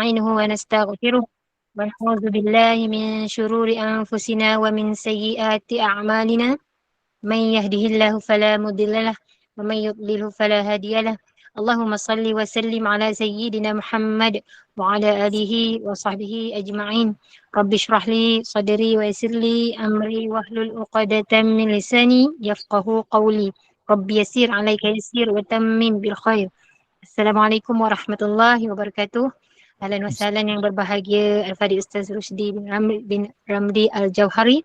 ونستعينه ونستغفره ونعوذ بالله من شرور أنفسنا ومن سيئات أعمالنا من يهده الله فلا مضل له ومن يضلله فلا هادي له اللهم صل وسلم على سيدنا محمد وعلى آله وصحبه أجمعين رب اشرح لي صدري ويسر لي أمري واحلل عقدة من لساني يفقه قولي رب يسير عليك يسير وتمم بالخير. Assalamualaikum warahmatullahi wabarakatuh. Ahlan wa sahlan yang berbahagia Al-Fadhil Ustaz Rusdi bin Ramli Al-Jauhari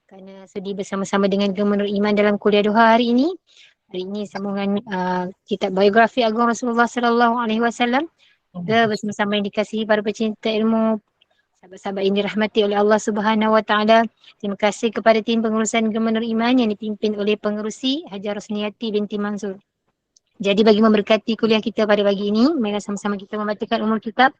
kerana sudi bersama-sama dengan Gema Nur Iman dalam kuliah duha hari ini. Hari ini sambungan kitab biografi Agung Rasulullah sallallahu alaihi wasallam. Kita bersama-sama yang dikasihi para pecinta ilmu, sahabat-sahabat yang dirahmati oleh Allah Subhanahu wa taala. Terima kasih kepada tim pengurusan Gema Nur Iman yang dipimpin oleh pengerusi Hajar Rosniati binti Mansur. Jadi bagi memberkati kuliah kita pada pagi ini, mari sama-sama kita membacakan umur kitab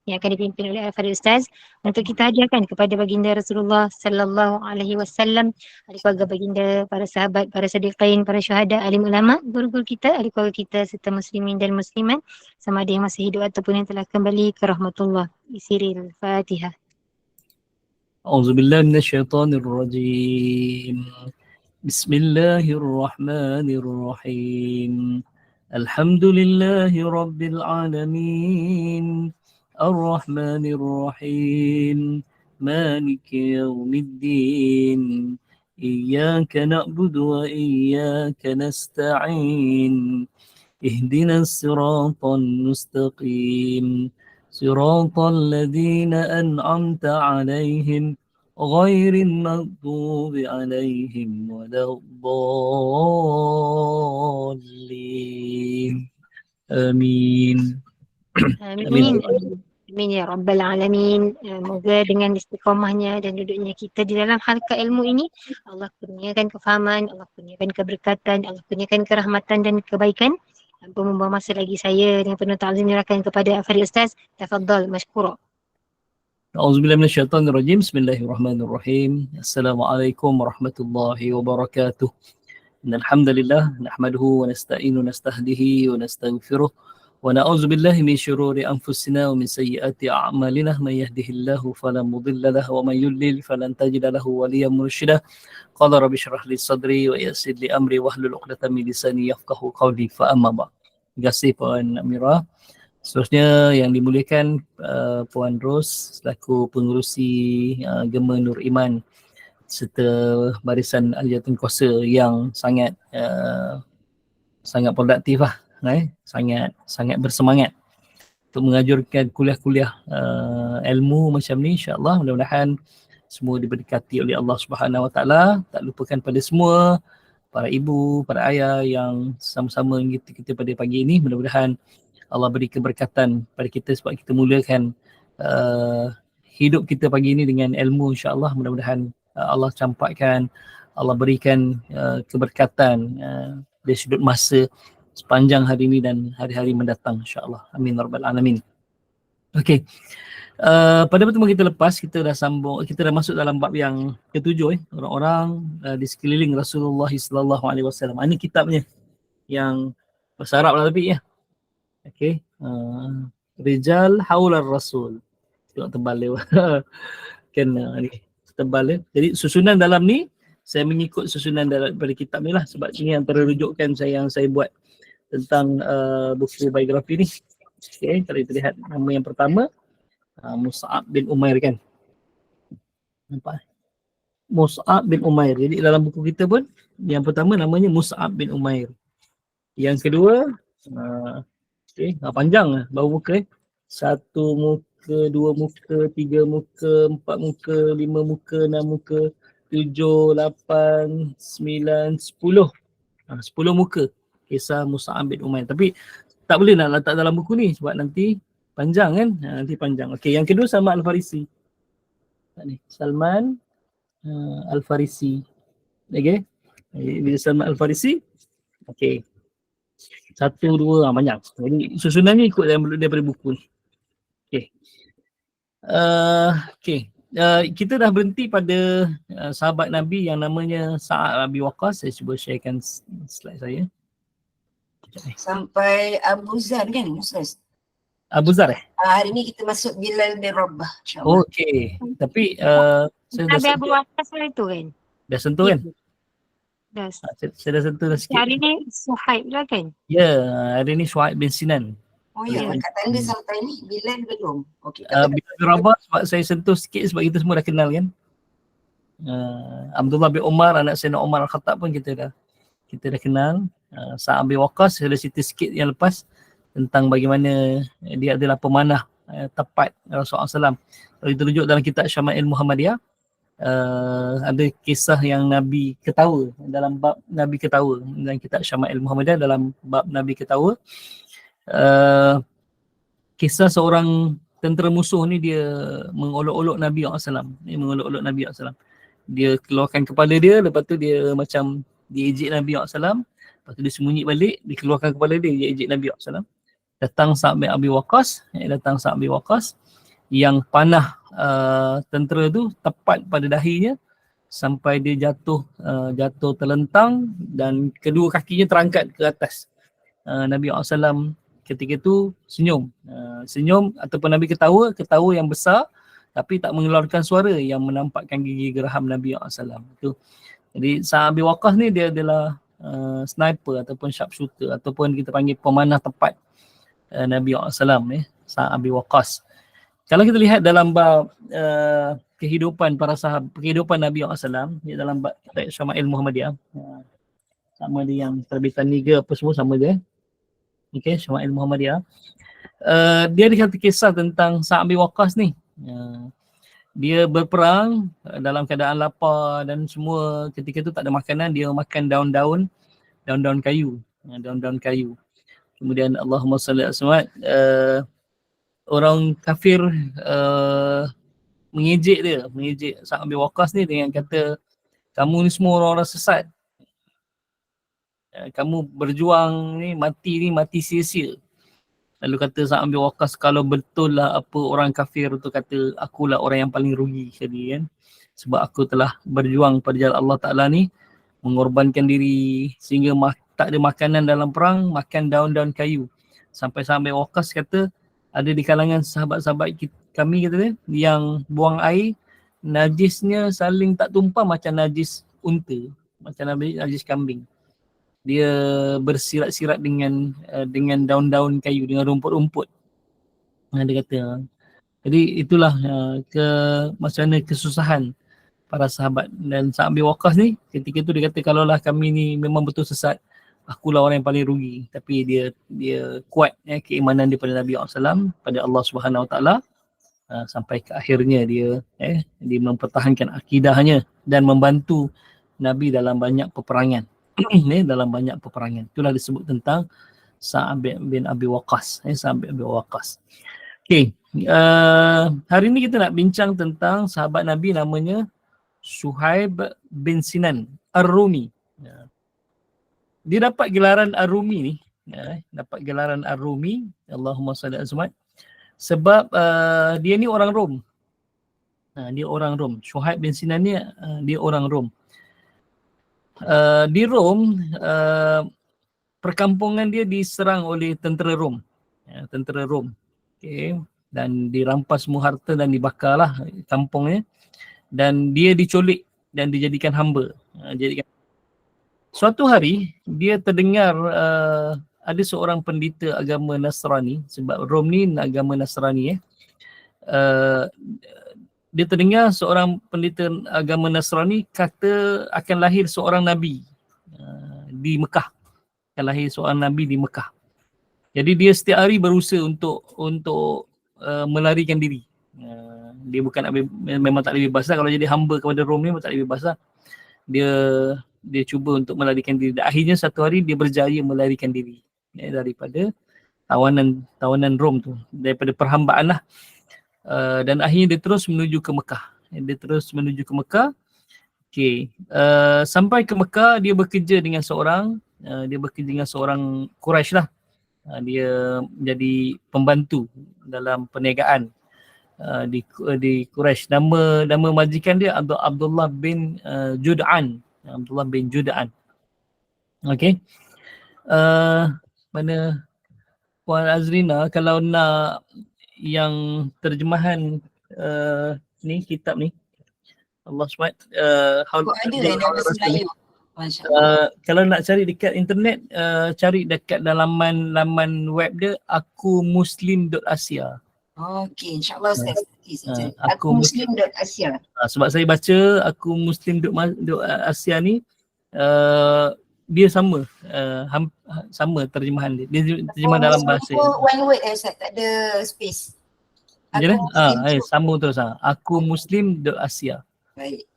yang akan dipimpin oleh Al-Fadhil Ustaz untuk kita hadiahkan kepada baginda Rasulullah sallallahu alaihi wasallam, ahli keluarga baginda, para sahabat, para sadiqin, para syuhada, alim ulama, guru-guru kita, ahli keluarga kita serta muslimin dan muslimat sama ada yang masih hidup ataupun yang telah kembali ke rahmatullah. Isiril Fatihah. A'udzubillahi minasyaitonirrajim. Bismillahirrahmanirrahim. Alhamdulillahi Rabbil Alamin Ar-Rahmanir-Rahim Maliki Yawmiddin Iyyaka na'budu wa iyyaka nasta'in Ihdinas siratal mustaqim Siratal ladzina an'amta 'alaihim غير المغضوب عليهم ولا الضالين آمين Amin. Amin ya Rabbal Alamin. Moga dengan istiqamahnya dan duduknya kita di dalam halqa ilmu ini, Allah kurniakan kefahaman, Allah kurniakan keberkatan, Allah kurniakan kerahmatan dan kebaikan. Tanpa membuang masa lagi, saya dengan penuh ta'zim menyerahkan kepada Al-Fadhil Ustaz. Tafadhal mashkura. A'udzubillahi minasyaitonirrajim. Bismillahirrahmanirrahim. Assalamualaikum warahmatullahi wabarakatuh. Innal hamdalillah nahmaduhu wa nasta'inu nastahdihi wa nastaghfiruh wa na'udzubillahi min syururi anfusina wa min sayyiati a'malina may yahdihillahu fala mudilla lahu wa may yudlil falan tajida lahu waliyyan mursyida. Qala rabbi shrah li sadri wa yassir li amri wahlul 'uqdatam min lisani yafqahu qawli fa amma ba'd. Terima kasih Puan Amirah. Seterusnya yang dimuliakan Puan Ros selaku pengerusi Gema Nur Iman serta barisan ahli kuasa yang sangat produktif lah, sangat bersemangat untuk mengajarkan kuliah-kuliah ilmu macam ni. InsyaAllah mudah-mudahan semua diberkati oleh Allah Subhanahu Wa Taala. Tak lupakan pada semua para ibu, para ayah yang sama-sama kita pada pagi ini, mudah-mudahan Allah beri keberkatan pada kita sebab kita mulakan hidup kita pagi ini dengan ilmu. InsyaAllah mudah-mudahan Allah campakkan, Allah berikan keberkatan dari sudut masa sepanjang hari ini dan hari-hari mendatang insyaAllah. Amin Rabbal Alamin. Okey, pada pertemuan kita lepas kita dah masuk dalam bab yang ketujuh, orang-orang di sekeliling Rasulullah sallallahu alaihi wasallam. Ini kitabnya yang bahasa Arab lah tapi ya. Okey, Rijal Haular Rasul. Tengok tebal dia. Kan ni tebal dia. Jadi susunan dalam ni saya mengikut susunan daripada kitab ni lah sebab ini antara rujukan yang saya buat tentang buku biografi ni. Okey, kalau kita lihat nama yang pertama Mus'ab bin Umair kan. Nampak? Mus'ab bin Umair. Jadi dalam buku kita pun yang pertama namanya Mus'ab bin Umair. Yang kedua panjang lah bau muka. 1 muka, 2 muka, 3 muka, 4 muka, 5 muka, 6 muka, 7, 8, 9, 10. 10 muka kisah Mus'ab bin Umair. Tapi tak boleh nak letak dalam buku ni sebab nanti panjang kan. Nanti panjang. Okey, yang kedua Salman Al-Farisi. Salman Al-Farisi. Okey. Bila Salman Al-Farisi. Okey. 1, 2, banyak. Jadi susunannya ikut daripada buku ni. Okey. Okey. Kita dah berhenti pada sahabat Nabi yang namanya Sa'ad Abi Waqqas. Saya cuba sharekan slide saya. Sampai Abu Zar kan Ustaz? Abu Zar Hari ni kita masuk Bilal bin Rabah, insyaAllah. Okey. Tapi saya dah Nabi Abu sentuh, Waqqas itu kan? dah sentuh kan? Dah. Saya dah sentuh dah sikit. Hari ni Suhaib lah kan? Ya, hari ni Shuaib bin Sinan. Oh ya, Ya. kat tanda sampai ni Bilal belum. Okey, Bila bin Rabah sebab saya sentuh sikit sebab kita semua dah kenal kan. Abdullah bin Umar, anak Sayyidina Umar Al-Khattab pun kita dah kenal. Sa'ad bin Waqqas, saya dah cerita sikit yang lepas tentang bagaimana dia adalah pemanah tepat Rasulullah SAW. Kalau kita rujuk dalam kitab Syama'il Muhammadiyah, ada kisah yang Nabi ketawa dalam bab Nabi ketawa dalam kitab Syama'il Muhammadiyah, dalam bab Nabi ketawa. Kisah seorang tentera musuh ni dia mengolok-olok Nabi SAW. Dia mengolok-olok Nabi SAW. Dia keluarkan kepala dia, lepas tu dia macam dia ejek Nabi SAW. Lepas tu dia sembunyi balik, dia keluarkan kepala dia, dia ejek Nabi SAW. Datang Sa'ad bin Abi Waqqas, yang panah tentera tu tepat pada dahinya sampai dia jatuh terlentang dan kedua kakinya terangkat ke atas. Nabi SAW ketika itu senyum ataupun Nabi ketawa yang besar tapi tak mengeluarkan suara yang menampakkan gigi geraham Nabi SAW. Jadi Sa'ad bin Waqqas ni dia adalah sniper ataupun sharpshooter ataupun kita panggil pemanah tepat Nabi SAW, Sa'ad bin Waqqas. Kalau kita lihat dalam bab kehidupan para sahabat, kehidupan Nabi SAW, dalam bab Syama'il Muhammadiyah, sama dia yang terbitan Niger apa semua sama dia. Okey, Syama'il Muhammadiyah. Dia ada satu kisah tentang Sa'ad bin Waqqas ni. Dia berperang dalam keadaan lapar dan semua, ketika tu tak ada makanan, dia makan daun-daun kayu. Kemudian Allahumma salli alaihi wasallam, orang kafir mengejek Sa'ad bin Waqqas ni dengan kata, kamu ni semua orang-orang sesat. Kamu berjuang ni mati sia-sia. Lalu kata Sa'ad bin Waqqas, kalau betul lah apa orang kafir tu kata, akulah orang yang paling rugi sekali kan. Sebab aku telah berjuang pada jalan Allah Ta'ala ni, mengorbankan diri sehingga tak ada makanan dalam perang, makan daun-daun kayu. Sampai Sa'ad bin Waqqas kata, ada di kalangan sahabat-sahabat kami kata dia, yang buang air, najisnya saling tak tumpah macam najis unta, macam najis kambing. Dia bersirat-sirat dengan daun-daun kayu, dengan rumput-rumput. Dia kata. Jadi itulah macam mana kesusahan para sahabat. Dan Sa'ad bin Waqqas ni ketika tu dia kata, kalaulah kami ni memang betul sesat, akulah orang yang paling rugi. Tapi dia kuat keimanan dia pada Nabi SAW, pada Allah Subhanahu Wa Taala, sampai ke akhirnya dia mempertahankan akidahnya dan membantu Nabi dalam banyak peperangan. Dalam banyak peperangan. Itulah disebut tentang Sa'ad bin Abi Waqqas. Sa'ad bin Abi Waqqas. Okey. Hari ni kita nak bincang tentang sahabat Nabi namanya Suhaib bin Sinan Ar-Rumi. Dia dapat gelaran Ar-Rumi ni. Dapat gelaran Ar-Rumi. Allahumma salli alaihi wasallam. Sebab dia ni orang Rom. Dia orang Rom. Suhaib bin Sinan ni dia orang Rom. Di Rom, perkampungan dia diserang oleh tentera Rom. Okay. Dan dirampas semua harta dan dibakarlah kampungnya. Dan dia diculik dan dijadikan hamba. Suatu hari, dia terdengar ada seorang pendeta agama Nasrani, sebab Rom ni agama Nasrani. Dia terdengar seorang pendeta agama Nasrani kata akan lahir seorang Nabi di Mekah. Akan lahir seorang Nabi di Mekah. Jadi dia setiap hari berusaha untuk melarikan diri. Dia bukan memang tak boleh bebas lah. Kalau jadi hamba kepada Rom ni memang tak boleh bebas lah. Dia cuba untuk melarikan diri. Dan akhirnya satu hari dia berjaya melarikan diri daripada tawanan Rom tu. Daripada perhambaan lah. Dan akhirnya dia terus menuju ke Mekah. Okey. Sampai ke Mekah, dia bekerja dengan seorang Quraisy lah. Dia menjadi pembantu dalam perniagaan di Quraisy. Nama majikan dia Abdullah bin Jud'an. Okey. Mana Puan Azrina, kalau nak yang terjemahan ni kitab ni Allah SWT Kok ada dalam bahasa Melayu? Masya Allah. kalau nak cari dekat internet, cari dekat laman web dia akumuslim.asia. Okey, insyaAllah Ustaz. Nanti saya cari. Aku Aku Muslim.Asia. sebab saya baca akumuslim.asia ni dia sama sama terjemahan dia. Dia terjemah dalam bahasa One word Ustaz, tak ada space. je lah. Muslim. Sambung terus akumuslim.asia. Baik.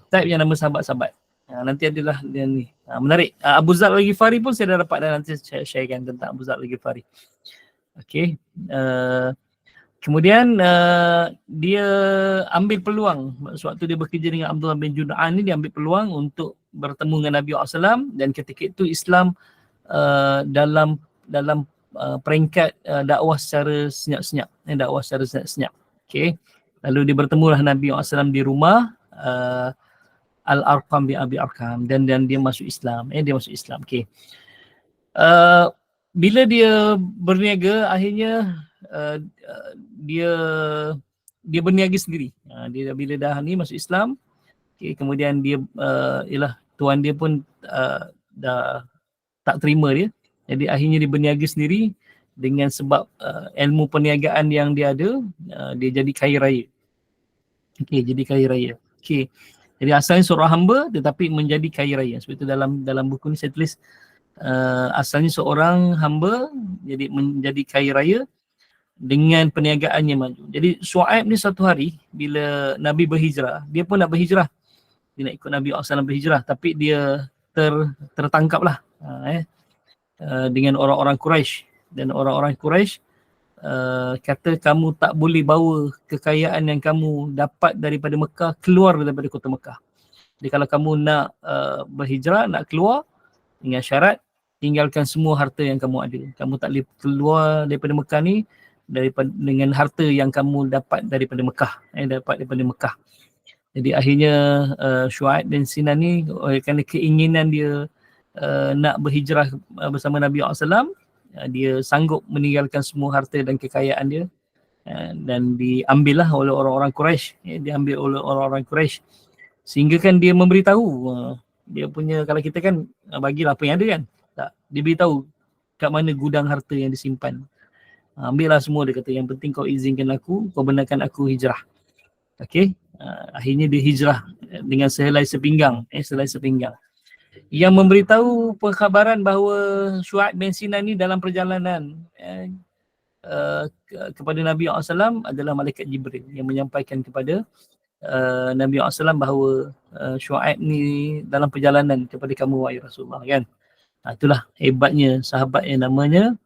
Type yang nama sahabat-sahabat. Nanti adalah dia ni. Menarik. Abu Zar Al-Ghifari pun saya dah dapat, dan nanti saya sharekan tentang Abu Zar Al-Ghifari. Okey. Kemudian dia ambil peluang sewaktu dia bekerja dengan Abdullah bin Jud'an ni, dia ambil peluang untuk bertemu dengan Nabi SAW, dan ketika itu Islam dalam peringkat dakwah secara senyap-senyap. Okey. Lalu dia bertemulah Nabi SAW di rumah Al-Arqam bin Abi Arqam, dan dia masuk Islam. Dia masuk Islam. Okey. Bila dia berniaga, akhirnya dia berniaga sendiri. Dia bila dah ni masuk Islam, okay, kemudian dia ialah tuan dia pun dah tak terima dia. Jadi akhirnya dia berniaga sendiri, dengan sebab ilmu perniagaan yang dia ada, dia jadi kaya raya. Okey, jadi kaya raya. Okey. Jadi asalnya seorang hamba tetapi menjadi kaya raya. Sebab itu dalam buku ni saya tulis asalnya seorang hamba jadi menjadi kaya raya dengan perniagaannya maju. Jadi Shu'aib ni satu hari bila Nabi berhijrah, dia pun nak berhijrah. Dia nak ikut Nabi SAW berhijrah, tapi dia tertangkap lah dengan orang-orang Quraisy. Dan orang-orang Quraisy kata kamu tak boleh bawa kekayaan yang kamu dapat daripada Mekah keluar daripada kota Mekah. Jadi kalau kamu nak berhijrah, nak keluar, dengan syarat tinggalkan semua harta yang kamu ada. Kamu tak boleh keluar daripada Mekah ni dengan harta yang kamu dapat daripada Mekah. Jadi akhirnya Shu'aib bin Sinan ni kerana keinginan dia nak berhijrah bersama Nabi SAW, dia sanggup meninggalkan semua harta dan kekayaan dia, dan diambillah oleh orang-orang Quraisy. Diambil oleh orang-orang Quraisy sehingga kan dia memberitahu dia punya, kalau kita kan bagilah apa yang ada kan, tak, dia beritahu kat mana gudang harta yang disimpan. Ambillah semua, dia kata yang penting kau izinkan aku, kau benarkan aku hijrah. Okey. Akhirnya dia hijrah dengan sehelai sepinggang. Yang memberitahu perkhabaran bahawa Shu'aib bin Sinan ni dalam perjalanan kepada Nabi SAW adalah Malaikat Jibril yang menyampaikan kepada Nabi SAW bahawa Shu'aib ni dalam perjalanan kepada kamu wahai Rasulullah, kan. Itulah hebatnya sahabat yang namanya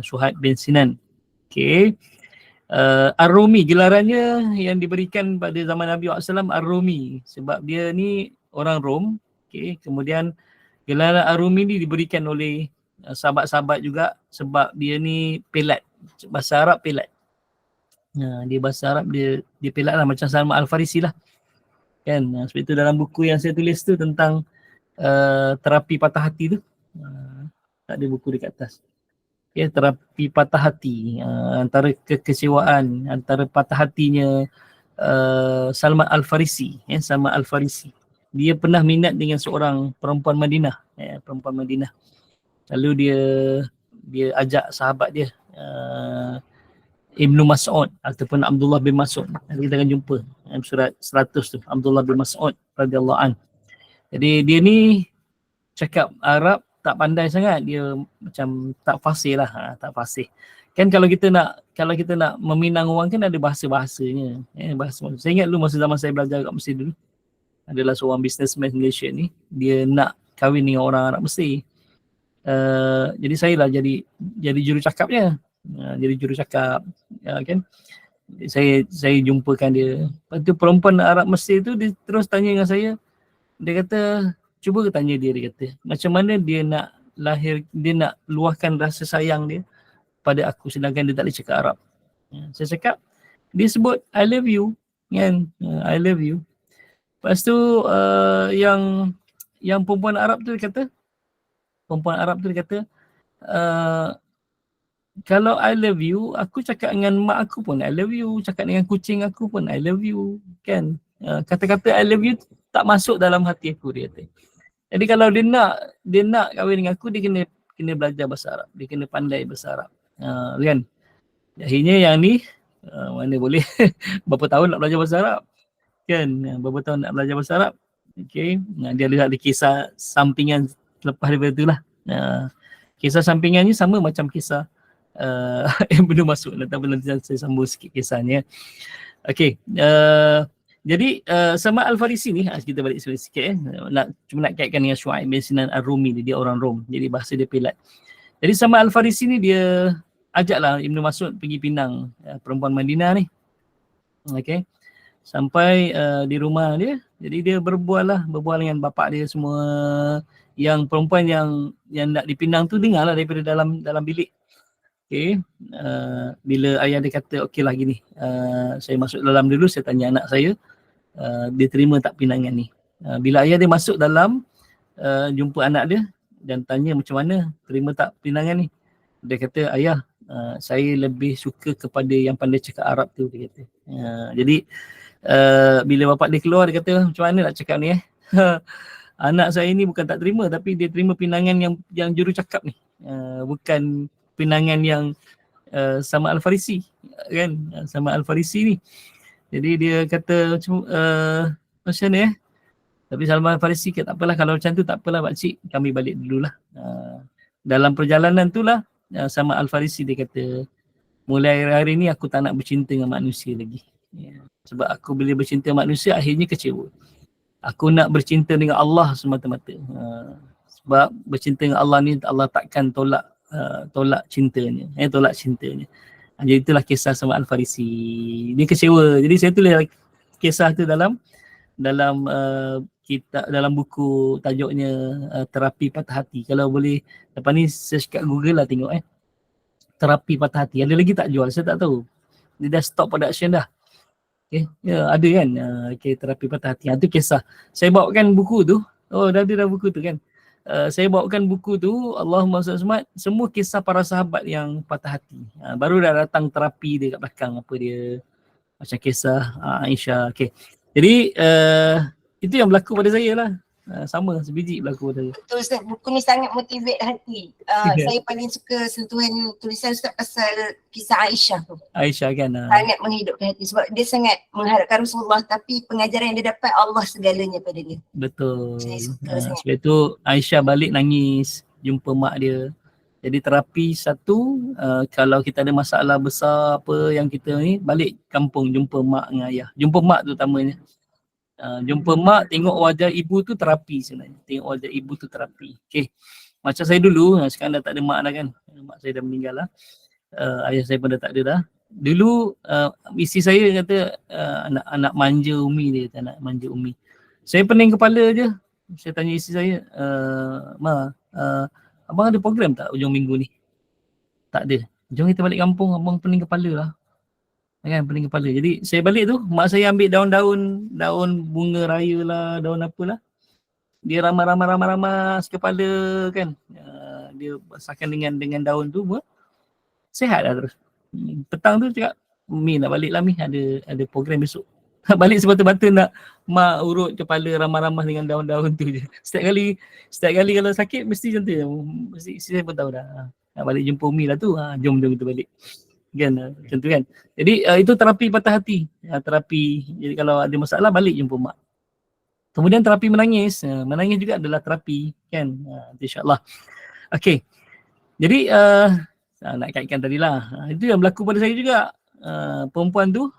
Shu'aib bin Sinan. Okey. Ar-Rumi, gelarannya yang diberikan pada zaman Nabi SAW Ar-Rumi, sebab dia ni orang Rom. Okey, kemudian gelaran Ar-Rumi ni diberikan oleh sahabat-sahabat juga sebab dia ni pelat, bahasa Arab pelat. Dia bahasa Arab dia pelat lah, macam Salman Al-Farisi lah, kan. Sebab itu dalam buku yang saya tulis tu tentang terapi patah hati tu, tak ada buku dekat atas. Okay, terapi patah hati, antara kekecewaan, antara patah hatinya Salman Al-Farisi. Salman Al-Farisi, dia pernah minat dengan seorang perempuan Madinah, lalu dia ajak sahabat dia Ibnu Mas'ud ataupun Abdullah bin Mas'ud. Nanti kita akan jumpa surat 100 tu, Abdullah bin Mas'ud radhiyallahu an. Jadi dia ni cakap Arab tak pandai sangat, dia macam tak fasih lah, tak fasih. Kan kalau kita nak meminang orang kan ada bahasa-bahasanya. Saya ingat dulu masa zaman saya belajar kat Mesir dulu, adalah seorang businessman Malaysia ni, dia nak kahwin dengan orang Arab Mesir. Jadi saya lah jadi juru cakapnya. Jadi juru cakap, kan. Saya jumpakan dia. Lepas tu perempuan Arab Mesir tu dia terus tanya dengan saya. Dia kata, cuba tanya dia kata, macam mana dia nak luahkan rasa sayang dia pada aku sedangkan dia tak boleh cakap Arab. Saya cakap, dia sebut I love you, kan. I love you. Lepas tu yang perempuan Arab tu dia kata Kalau I love you, aku cakap dengan mak aku pun I love you, cakap dengan kucing aku pun I love you, kan? Kata-kata I love you tak masuk dalam hati aku, dia kata. Jadi kalau dia nak kahwin dengan aku, dia kena belajar bahasa Arab, dia kena pandai bahasa Arab. Kan? Akhirnya yang ni mana boleh berapa tahun nak belajar bahasa Arab, kan? Berapa tahun nak belajar bahasa Arab. Okay. Dia ada kisah sampingan lepas daripada tu lah. Kisah sampingannya sama macam kisah yang belum masuk, nanti saya sambung sikit kisahnya. Okay. Jadi sama Al-Farisi ni, kita balik sikit cuma nak kaitkan dengan Syuaib bin Sinan Ar-Rumi ni, dia orang Rom, jadi bahasa dia pelat. Jadi sama Al-Farisi ni dia ajaklah Ibnu Mas'ud pergi Pinang, perempuan Madinah ni. Okay. Sampai di rumah dia, jadi dia berbual dengan bapak dia semua. Yang perempuan yang nak dipinang tu dengar lah daripada dalam bilik. Okay. Bila ayah dia kata okey lah gini, saya masuk dalam dulu, saya tanya anak saya, dia terima tak pinangan ni. Bila ayah dia masuk dalam, jumpa anak dia dan tanya macam mana, terima tak pinangan ni, dia kata, ayah, saya lebih suka kepada yang pandai cakap Arab tu, dia kata. Jadi bila bapak dia keluar, dia kata, macam mana nak cakap ni anak saya ni bukan tak terima, tapi dia terima pinangan yang juru cakap ni, bukan pinangan yang sama Al-Farisi, kan? Sama Al-Farisi ni. Jadi dia kata macam ni tapi Salman Al-Farisi kata, tak apalah kalau macam tu, tak apalah pakcik, kami balik dululah. Dalam perjalanan tu lah sama Al-Farisi dia kata, mulai hari ni aku tak nak bercinta dengan manusia lagi. Sebab aku bila bercinta dengan manusia akhirnya kecewa. Aku nak bercinta dengan Allah semata-mata. Sebab bercinta dengan Allah ni, Allah takkan tolak cintanya. Tolak cintanya. Jadi itulah kisah sama Al-Farisi. Dia kecewa. Jadi saya tulis kisah tu dalam kitab, dalam buku tajuknya Terapi Patah Hati. Kalau boleh lepas ni search kat Google lah tengok Terapi Patah Hati. Ada lagi tak jual? Saya tak tahu. Dia dah stop production dah. Okay. Ya, ada kan? Okay, Terapi Patah Hati. Itu kisah. Saya bawakan buku tu. Oh, dah ada buku tu kan? Saya bawakan buku tu, Allahumma salli alaihi wasallam, semua kisah para sahabat yang patah hati. Baru dah datang terapi dia kat belakang, apa dia, macam kisah Aisyah. Okay. Jadi itu yang berlaku pada saya lah. Sama sebiji berlaku pada saya. Betul Ustaz, buku ni sangat motivate hati. Saya paling suka sentuhan tulisan Ustaz pasal kisah Aisyah tu. Aisyah kan. Sangat menghidupkan hati sebab dia sangat mengharapkan Rasulullah, tapi pengajaran yang dia dapat Allah segalanya pada dia. Betul. Saya suka sangat. Sebab itu Aisyah balik nangis jumpa mak dia. Jadi terapi satu, kalau kita ada masalah besar apa yang kita ni, balik kampung jumpa mak dengan ayah. Jumpa mak tu utamanya. Jumpa mak, tengok wajah ibu tu terapi sebenarnya. Tengok wajah ibu tu terapi. Okay. Macam saya dulu, sekarang dah tak ada mak dah kan. Mak saya dah meninggal lah. Ayah saya pun dah tak ada dah. Dulu isteri saya kata anak manja Umi, dia kata anak manja Umi. Saya pening kepala je. Saya tanya isteri saya, Ma, abang ada program tak hujung minggu ni? Tak ada. Jom kita balik kampung, abang pening kepala lah. Kan, pening kepala. Jadi saya balik tu, mak saya ambil daun bunga raya lah, daun apalah. Dia ramas kepala kan. Dia basahkan dengan daun tu, sehat lah terus. Petang tu cakap, Mi nak balik lah Mi, ada program besok. Balik semata-mata nak mak urut kepala ramas-ramas dengan daun-daun tu je. Setiap kali kalau sakit mesti macam tu. Mesti saya pun tahu dah. Nak balik jumpa Umi lah tu. Jom kita balik. Kan, macam tu kan. Jadi itu terapi patah hati. Terapi. Jadi kalau ada masalah balik jumpa mak. Kemudian terapi menangis. Menangis juga adalah terapi kan. InsyaAllah. Okey. Jadi nak kaitkan tadilah. Itu yang berlaku pada saya juga. Perempuan tu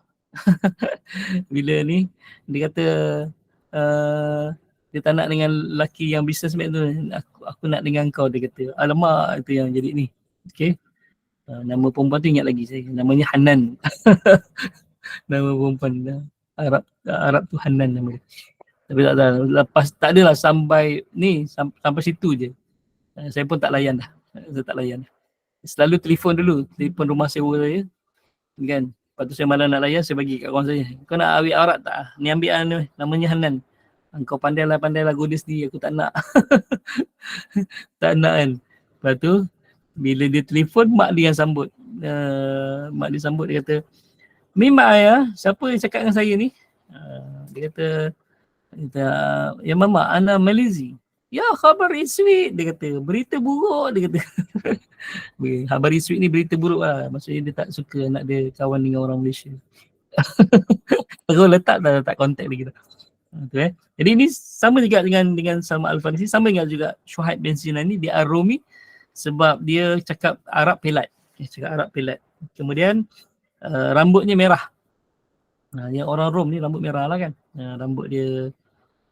bila ni dia kata dia tak nak dengan lelaki yang businessman tu. Aku nak dengan kau, dia kata. Alamak, itu yang jadi ni. Okey. Nama perempuan tu ingat lagi saya. Namanya Hanan. Nama perempuan Arab tu Hanan nama dia. Tapi tak tahu, lepas tak adalah sampai ni, sampai situ je. Saya pun tak layan dah. Saya tak layan. Selalu telefon dulu, telefon rumah sewa saya. Kan? Lepas tu saya malah nak layan, saya bagi kat kawan saya. Kau nak ambil Arab tak? Ni ambil namanya Hanan. Kau pandailah goda sendiri, aku tak nak. Tak nak kan. Lepas tu Bila dia telefon, mak dia yang sambut. Mak dia sambut, dia kata, Mima ayah, siapa yang cakap dengan saya ni? Dia kata, ya mama, ana Malizi. Ya, khabar iswi, dia kata, berita buruk, dia kata. Khabar iswi ni berita buruk lah. Maksudnya dia tak suka nak dia kawan dengan orang Malaysia. Terus letak kontak dia kita. Jadi ini sama juga dengan Salman Al-Farisi, sama dengan juga Suhaib bin Sinan ni, dia Ar-Rumi sebab dia cakap Arab pelat. Kemudian rambutnya merah. Yang orang Rom ni rambut merah lah kan. Rambut dia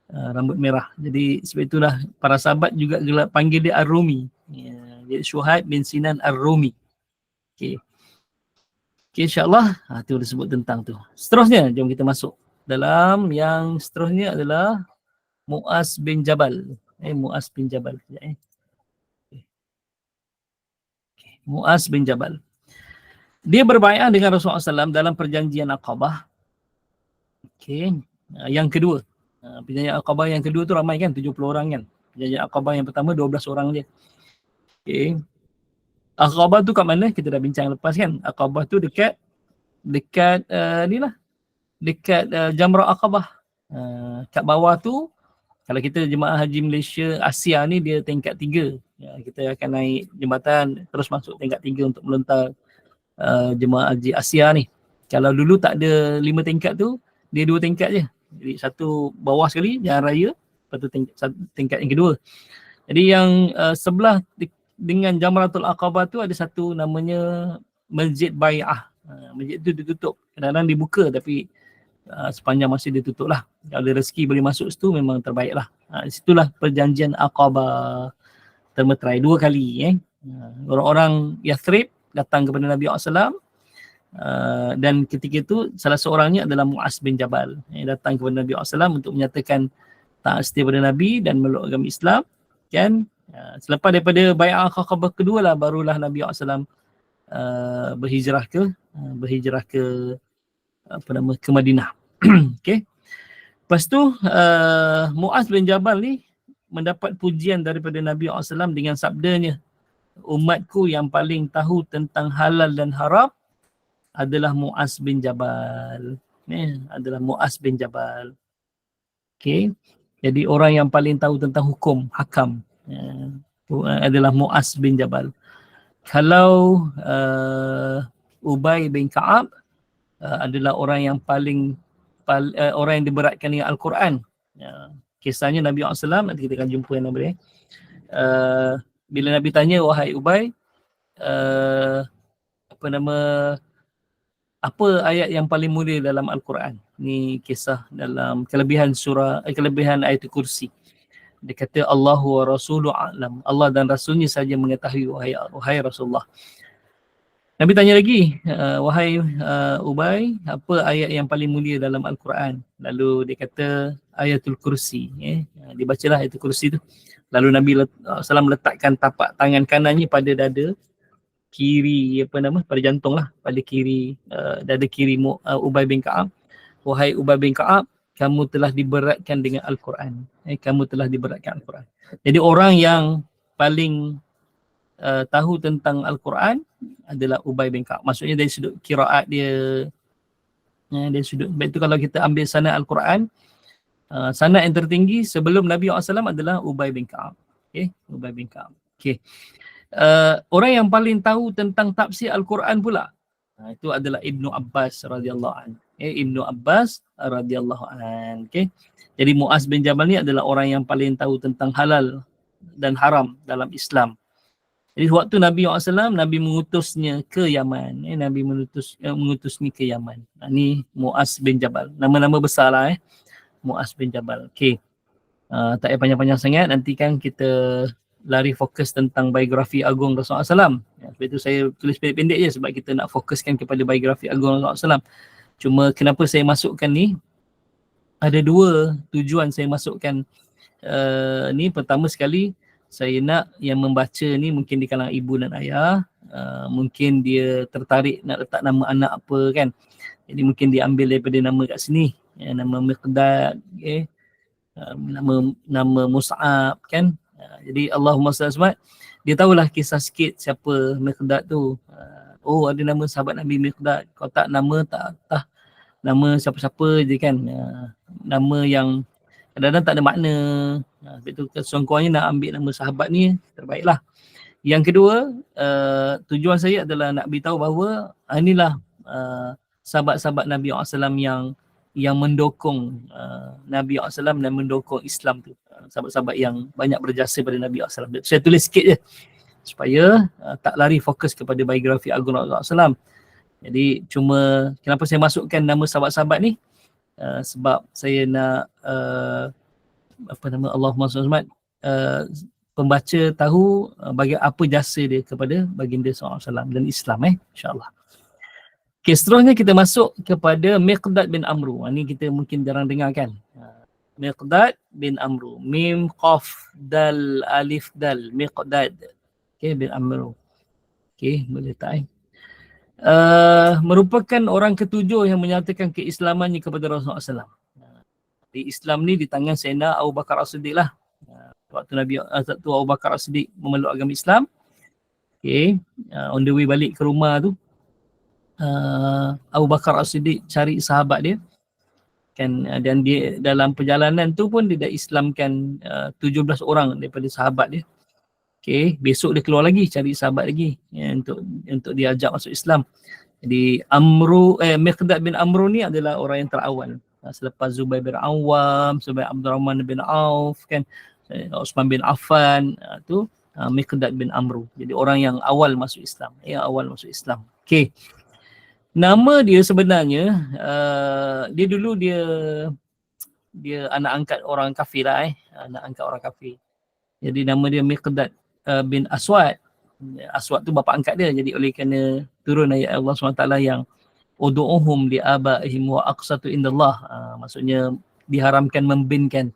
rambut merah. Jadi sebab itulah para sahabat juga panggil dia Ar-Rumi. Dia Suhaib bin Sinan Ar-Rumi. Okey, insyaAllah tu disebut tentang tu. Seterusnya jom kita masuk dalam yang seterusnya adalah Mu'az bin Jabal. Mu'az bin Jabal. Mu'az bin Jabal. Dia berbaiat dengan Rasulullah SAW dalam perjanjian Aqabah. Okey. Yang kedua. Perjanjian Aqabah yang kedua tu ramai kan, 70 orang kan. Perjanjian Aqabah yang pertama 12 orang je. Okey. Aqabah tu kat mana? Kita dah bincang lepas kan. Aqabah tu dekat ni lah. Dekat Jamrah Aqabah. Kat bawah tu, kalau kita jemaah haji Malaysia Asia ni dia tingkat 3. Kita akan naik jembatan terus masuk tingkat 3 untuk melontar jemaah haji Asia ni. Kalau dulu tak ada 5 tingkat tu, dia 2 tingkat je. Jadi satu bawah sekali, jalan raya, lepas tu tingkat yang kedua. Jadi yang sebelah dengan Jamratul Aqabah tu ada satu namanya Masjid Bai'ah. Masjid tu ditutup. Kadang-kadang dibuka tapi sepanjang masa ditutup lah. Kalau ada rezeki boleh masuk situ memang terbaik lah. Situlah perjanjian Aqabah termeterai 2 kali. Orang-orang Yathrib datang kepada Nabi SAW. Dan ketika itu salah seorangnya adalah Mu'az bin Jabal yang datang kepada Nabi SAW untuk menyatakan taat setia pada Nabi dan meluk agama Islam kan. Selepas daripada Bai'ah Aqabah kedua lah barulah Nabi SAW berhijrah ke ke Madinah. Okey. Lepas tu Mu'az bin Jabal ni mendapat pujian daripada Nabi SAW dengan sabdanya, umatku yang paling tahu tentang halal dan haram adalah Mu'az bin Jabal. Adalah Mu'az bin Jabal. Okey. Jadi orang yang paling tahu tentang hukum, hakam adalah Mu'az bin Jabal. Kalau Ubay bin Ka'ab adalah orang yang orang yang diberatkan dengan Al-Quran. Kisahnya Nabi SAW, nanti kita akan jumpa yang nama dia. Bila Nabi tanya, wahai Ubay, apa ayat yang paling mulia dalam Al-Quran? Ni kisah dalam kelebihan ayatul kursi. Dia kata Allahu wa rasuluhu a'lam. Allah dan Rasulnya saja mengetahui wahai Rasulullah. Nabi tanya lagi, wahai Ubay, apa ayat yang paling mulia dalam Al-Quran? Lalu dia kata ayatul kursi. Dibacalah ayatul kursi tu. Lalu Nabi SAW letakkan tapak tangan kanannya pada dada kiri, pada jantung lah, pada kiri, dada kiri Ubay bin Ka'ab. Wahai Ubay bin Ka'ab, kamu telah diberatkan dengan Al-Quran. Kamu telah diberatkan Al-Quran. Jadi orang yang paling tahu tentang Al-Quran adalah Ubay bin Ka'ab. Maksudnya dari sudut qiraat dia, dari sudut, itu kalau kita ambil sanad Al-Quran, sanad yang tertinggi sebelum Nabi SAW adalah Ubay bin Ka'ab. Okay? Ubay bin Ka'ab. Okay. Orang yang paling tahu tentang tafsir Al-Quran pula, itu adalah Ibnu Abbas radhiyallahu anhu. Ibnu Abbas radhiyallahu anhu. Okay. Jadi Mu'az bin Jabal ni adalah orang yang paling tahu tentang halal dan haram dalam Islam. Jadi waktu Nabi SAW, Nabi mengutusnya ke Yaman. Nabi mengutusnya ke Yaman. Ni Mu'az bin Jabal. Nama-nama besar lah. Mu'az bin Jabal. Okay. Tak payah panjang-panjang sangat. Nanti kan kita lari fokus tentang biografi agung Rasulullah SAW. Sebab itu saya tulis pendek-pendek je sebab kita nak fokuskan kepada biografi agung Rasulullah SAW. Cuma kenapa saya masukkan ni, ada 2 tujuan saya masukkan ni. Pertama sekali, saya nak yang membaca ni mungkin di kalangan ibu dan ayah, mungkin dia tertarik nak letak nama anak apa kan. Jadi mungkin dia ambil daripada nama kat sini, nama Miqdad, nama Mus'ab kan. Jadi Allahumma salli dia tahulah kisah sikit siapa Miqdad tu. Oh, ada nama sahabat Nabi Miqdad. Kalau tak nama tak nama siapa-siapa je kan. Nama yang kadang-kadang tak ada makna. Lepas tu sekurang-kurangnya nak ambil nama sahabat ni terbaiklah. Yang kedua, tujuan saya adalah nak beritahu bahawa inilah sahabat-sahabat Nabi SAW yang mendukung Nabi SAW dan mendukung Islam tu. Sahabat-sahabat yang banyak berjasa pada Nabi SAW. Saya tulis sikit je supaya tak lari fokus kepada biografi agung Nabi SAW. Jadi cuma kenapa saya masukkan nama sahabat-sahabat ni? Sebab saya nak Allahumma salli alaihi pembaca tahu apa jasa dia kepada baginda SAW dan Islam insya-Allah. Okay, seterusnya kita masuk kepada Miqdad bin Amru. Ini kita mungkin jarang dengar kan. Miqdad bin Amru. Mim, Qaf, Dal, Alif, Dal. Miqdad. Okay, bin Amru. Okay, boleh tak merupakan orang ketujuh yang menyatakan keislamannya kepada Rasulullah SAW. Di Islam ni di tangan Sayyidina Abu Bakar As-Siddiq lah. Waktu Abu Bakar As-Siddiq memeluk agama Islam. Okay, on the way balik ke rumah tu, Abu Bakar As-Siddiq cari sahabat dia kan, dan dia dalam perjalanan tu pun dia dah Islamkan 17 orang daripada sahabat dia. Okay, besok dia keluar lagi cari sahabat lagi untuk dia ajak masuk Islam. Jadi Miqdad bin Amru ni adalah orang yang terawal selepas Zubair bin Awam, Zubair Abdurrahman bin Auf kan, Utsman bin Affan, tu Miqdad bin Amru. Jadi orang yang awal masuk Islam, Okay. Nama dia sebenarnya dia dulu dia anak angkat orang kafir lah anak angkat orang kafir. Jadi nama dia Miqdad bin Aswad. Aswad tu bapa angkat dia. Jadi oleh kerana turun ayat Allah SWT yang udu'uhum li abaihim wa aqsatu indallah, maksudnya diharamkan membinkan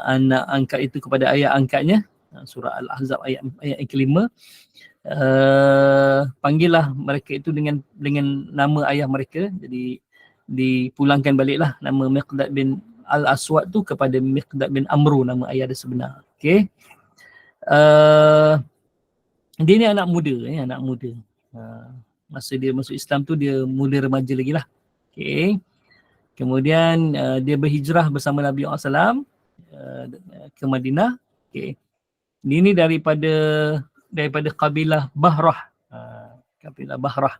anak angkat itu kepada ayah angkatnya. Surah Al-Ahzab ayat yang kelima. Panggillah mereka itu dengan nama ayah mereka. Jadi dipulangkan baliklah nama Miqdad bin Al-Aswad tu kepada Miqdad bin Amru, nama ayah dia sebenar. Okay. Dia ni anak muda. Masa dia masuk Islam tu dia muda remaja lagi lah. Okay. Kemudian dia berhijrah bersama Nabi SAW ke Madinah. Okay. Dia ni daripada kabilah Bahrah. Kabilah Bahrah.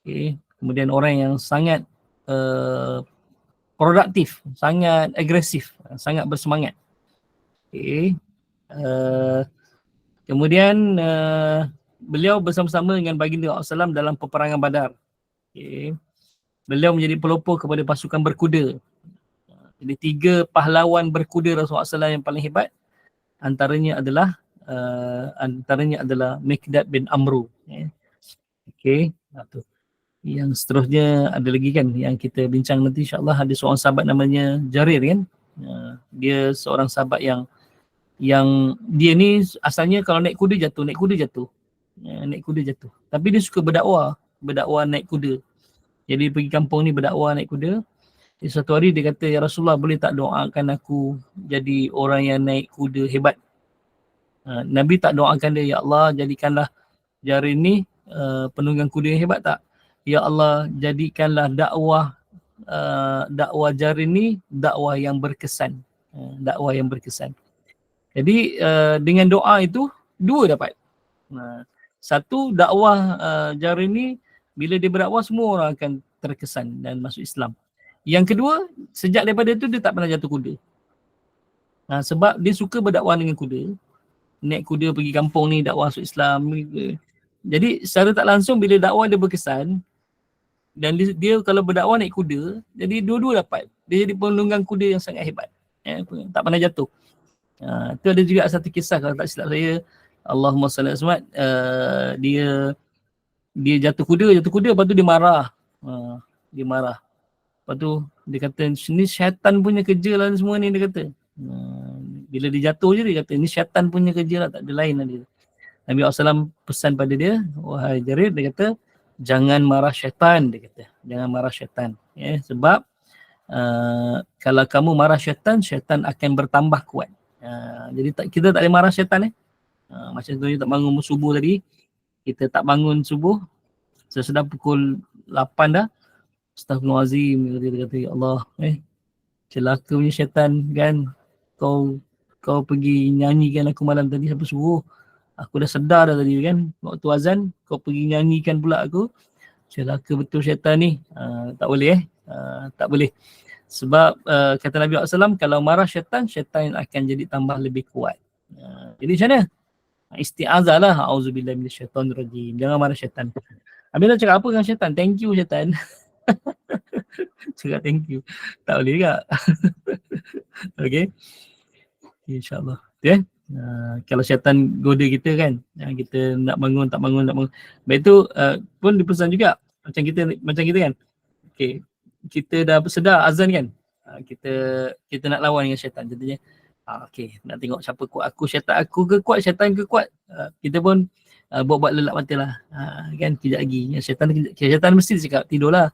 Okay. Kemudian orang yang sangat produktif, sangat agresif, sangat bersemangat. Okay. Kemudian beliau bersama-sama dengan baginda SAW dalam peperangan Badar. Okay. Beliau menjadi pelopor kepada pasukan berkuda. Jadi 3 pahlawan berkuda Rasulullah SAW yang paling hebat antaranya adalah Miqdad bin Amru. Okay. Yang seterusnya ada lagi kan yang kita bincang nanti insya-Allah. Ada seorang sahabat namanya Jarir kan. Dia seorang sahabat yang dia ni asalnya kalau naik kuda jatuh. Naik kuda jatuh. Tapi dia suka berdakwah naik kuda. Jadi pergi kampung ni berdakwah naik kuda. Jadi satu hari dia kata, "Ya Rasulullah, boleh tak doakan aku jadi orang yang naik kuda hebat?" Nabi tak doakan dia, "Ya Allah, jadikanlah Jarir ni penunggang kuda yang hebat tak? Ya Allah, jadikanlah dakwah Jarir ni dakwah yang berkesan." Jadi dengan doa itu 2 dapat. Satu, dakwah Jarir ni bila dia berdakwah semua orang akan terkesan dan masuk Islam. Yang kedua, sejak daripada itu dia tak pernah jatuh kuda. Sebab dia suka berdakwah dengan kuda. Naik kuda pergi kampung ni dakwah masuk Islam. Jadi secara tak langsung bila dakwah dia berkesan dan dia kalau berdakwah naik kuda, jadi dua-dua dapat. Dia jadi penunggang kuda yang sangat hebat. Tak pernah jatuh. Itu ada juga satu kisah kalau tak silap saya, Allahumma salli alaihi wasallam, dia jatuh kuda lepas tu dia marah. Lepas tu dia kata, "Ni syaitan punya kerja lah semua ni," dia kata. Bila dia jatuh je dia kata, "Ni syaitan punya kerja lah, tak ada lain lah." Dia. Nabi SAW pesan pada dia, "Wahai Jarir," dia kata, "jangan marah syaitan," dia kata. "Jangan marah syaitan." Sebab kalau kamu marah syaitan akan bertambah kuat. Jadi kita tak boleh marah syaitan. Macam contohnya tak bangun subuh tadi, kita tak bangun subuh, sesudah pukul 8 dah, Astaghfirullahalazim, kita kata, ya Allah, celaka punya syaitan kan, kau pergi nyanyikan aku malam tadi sampai subuh. Aku dah sedar dah tadi kan, waktu azan kau pergi nyanyikan pula aku. Celaka betul syaitan ni. Tak boleh tak boleh. Sebab kata Nabi SAW, kalau marah syaitan, syaitan akan jadi tambah lebih kuat. Jadi macam mana? Isti'azah lah. A'udzubillahi minasyaitonirrajim. Jangan marah syaitan. Habis nak cakap apa dengan syaitan? Thank you syaitan. Cakap thank you. Tak boleh juga. Okay. InsyaAllah. Okay. Kalau syaitan goda kita kan, kita nak bangun, tak bangun. Baik tu pun dipesan juga. Macam kita kan. Okay. Kita dah sedar azan kan. Kita nak lawan dengan syaitan. Contohnya, okay, nak tengok siapa kuat aku, syaitan aku ke kuat, syaitan ke kuat. Kita pun buat lelap mata lah. Kan, kejap lagi. Syaitan mesti cakap, tidurlah.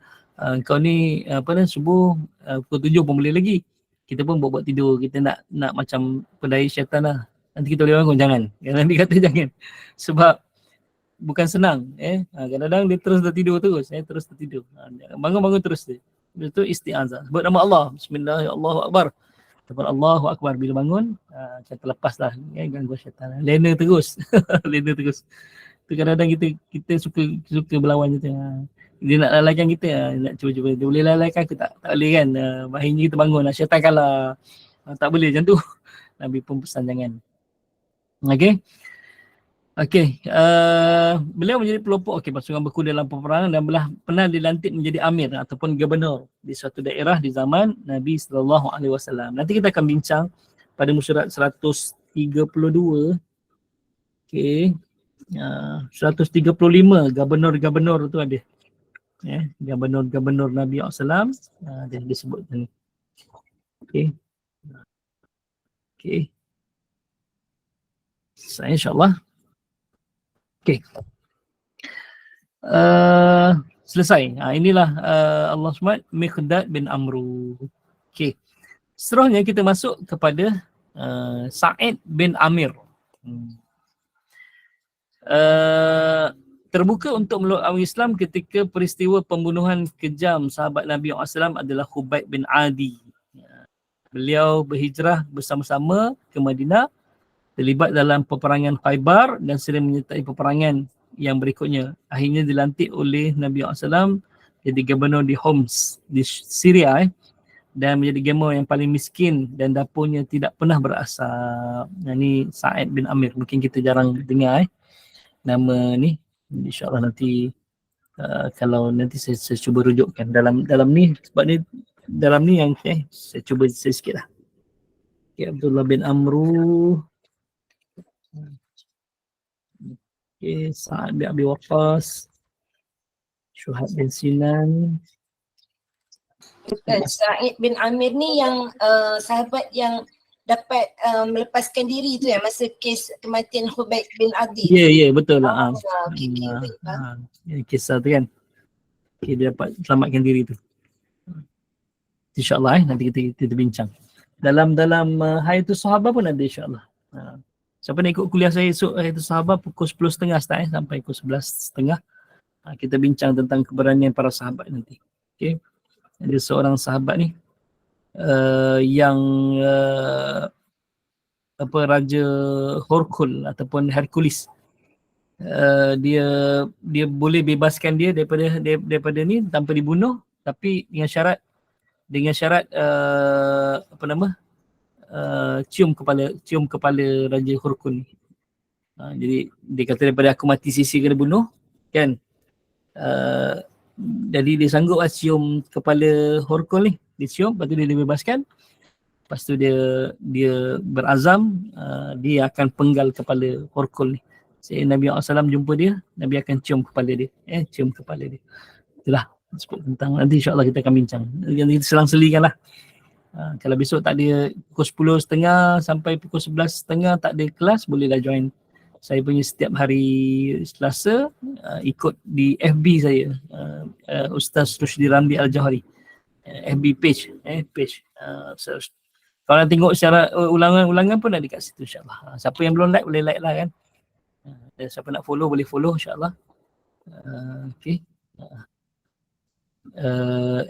Kau ni subuh pukul 7 pun boleh lagi. Kita pun buat tidur. Kita nak macam pendaya syaitan lah. Nanti kita boleh bangun. Jangan. Nanti kata jangan. Sebab bukan senang. Kadang-kadang dia terus tidur terus. Terus tertidur. Bangun-bangun terus dia. Itu isti'azah. Sebut nama Allah. Bismillah, Allahu Akbar. Sebut Allahu Akbar. Bila bangun, kita lepas lah gangguan syaitan. Lena terus. Lena terus. Itu kadang-kadang kita suka berlawan je. Dia nak lalaikan kita, nak cuba-cuba. Dia boleh lalaikan ke tak? Tak boleh kan? Akhirnya kita bangun lah. Syaitan kalah. Tak boleh macam tu. Nabi pun pesan jangan. Okay. Beliau menjadi pelopor pasukan berkuda dalam peperangan dan pernah dilantik menjadi amir ataupun gubernur di suatu daerah di zaman Nabi SAW. Nanti kita akan bincang pada muka surat 132. Okay. 135 gubernur tu ada. Gubernur Nabi SAW dia disebut ni. Okay. Saya insyaAllah. Okay. Selesai. Inilah Allah SWT, Miqdad bin Amru. Okay. Seterusnya kita masuk kepada Sa'id bin Amir. Terbuka untuk meluk agama Islam ketika peristiwa pembunuhan kejam sahabat Nabi SAW adalah Khubayb bin Adi. Beliau berhijrah bersama-sama ke Madinah, terlibat dalam peperangan Khaybar dan sering menyertai peperangan yang berikutnya. Akhirnya dilantik oleh Nabi SAW jadi gubernur di Homs di Syria dan menjadi gubernur yang paling miskin dan dapurnya tidak pernah berasap. Ini Sa'id bin Amir. Mungkin kita jarang dengar nama ni. InsyaAllah nanti kalau nanti saya cuba rujukkan dalam ni, sebab ni dalam ni yang saya cuba sikit lah. Okay, Abdullah bin Amru. Okay, Sa'ad bin Abi Waqqas, Syuhab bin Sinan. Bukan, Sa'id bin Amir ni yang sahabat yang dapat melepaskan diri tu ya masa kes kematian Khubayb bin Adi. Ya, betul lah. Kisah tu kan. Okay, dia dapat selamatkan diri tu. InsyaAllah nanti kita bincang. Dalam Hayatus Sahabah pun ada insyaAllah. Siapa nak ikut kuliah saya esok Hayatus Sahabah pukul 10.30 start sampai pukul 11.30. Kita bincang tentang keberanian para sahabat nanti. Okay. Ada seorang sahabat ni yang Raja Horkul ataupun Hercules. Dia boleh bebaskan dia daripada ni tanpa dibunuh, tapi dengan syarat cium kepala Raja Horkul ni. Jadi dia kata daripada aku mati sisi kena bunuh kan. Jadi dia sanggup cium kepala Horkul ni. Dia cium, lepas tu dia dibebaskan. Lepas tu dia berazam dia akan penggal kepala Horkul ni. Nabi SAW jumpa dia, Nabi akan cium kepala dia. Cium kepala dia. Itulah sebut tentang, nanti insyaAllah kita akan bincang. Nanti kita selang-selikan lah. Kalau besok tak ada pukul 10.30 sampai pukul 11.30 tak ada kelas, bolehlah join saya punya setiap hari Selasa, ikut di FB saya, Ustaz Rushdi Ramli Al-Jauhari. FB page. Kalau nak tengok secara ulangan-ulangan pun ada kat situ insyaAllah. Siapa yang belum like boleh like lah kan. Siapa nak follow boleh follow insyaAllah. Okay.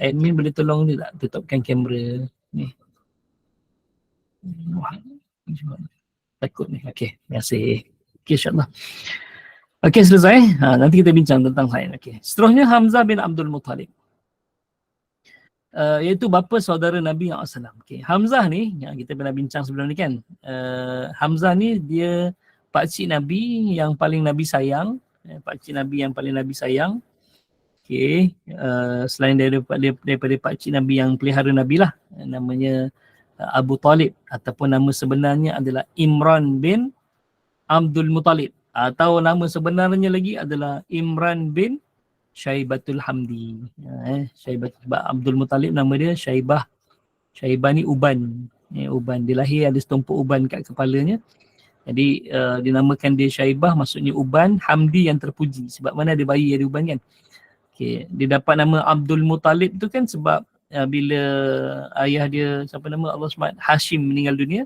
Admin boleh tolong ni tak tutupkan kamera ni. Wah, takut ni. Okay, terima kasih. Okay, insyaAllah. Okay, selesai. Nanti kita bincang tentang lain. Okay. Seterusnya Hamzah bin Abdul Muttalib. Iaitu bapa saudara Nabi SAW. Okay. Hamzah ni, yang kita pernah bincang sebelum ni kan. Hamzah ni dia pakcik Nabi yang paling Nabi sayang. Pakcik Nabi yang paling Nabi sayang. Okay. Selain daripada pakcik Nabi yang pelihara Nabi lah. Namanya Abu Talib. Ataupun nama sebenarnya adalah Imran bin Abdul Muttalib. Atau nama sebenarnya lagi adalah Imran bin Syaibatul Hamdi. Syaibatul Abdul Muttalib nama dia Syaibah. Syaibah ni uban. Uban. Dia lahir ada setumpuk uban kat kepalanya. Jadi dinamakan dia Syaibah, maksudnya uban, Hamdi yang terpuji. Sebab mana ada bayi ada uban kan. Okay. Dia dapat nama Abdul Muttalib tu kan sebab bila ayah dia, siapa nama Allah SWT, Hashim meninggal dunia.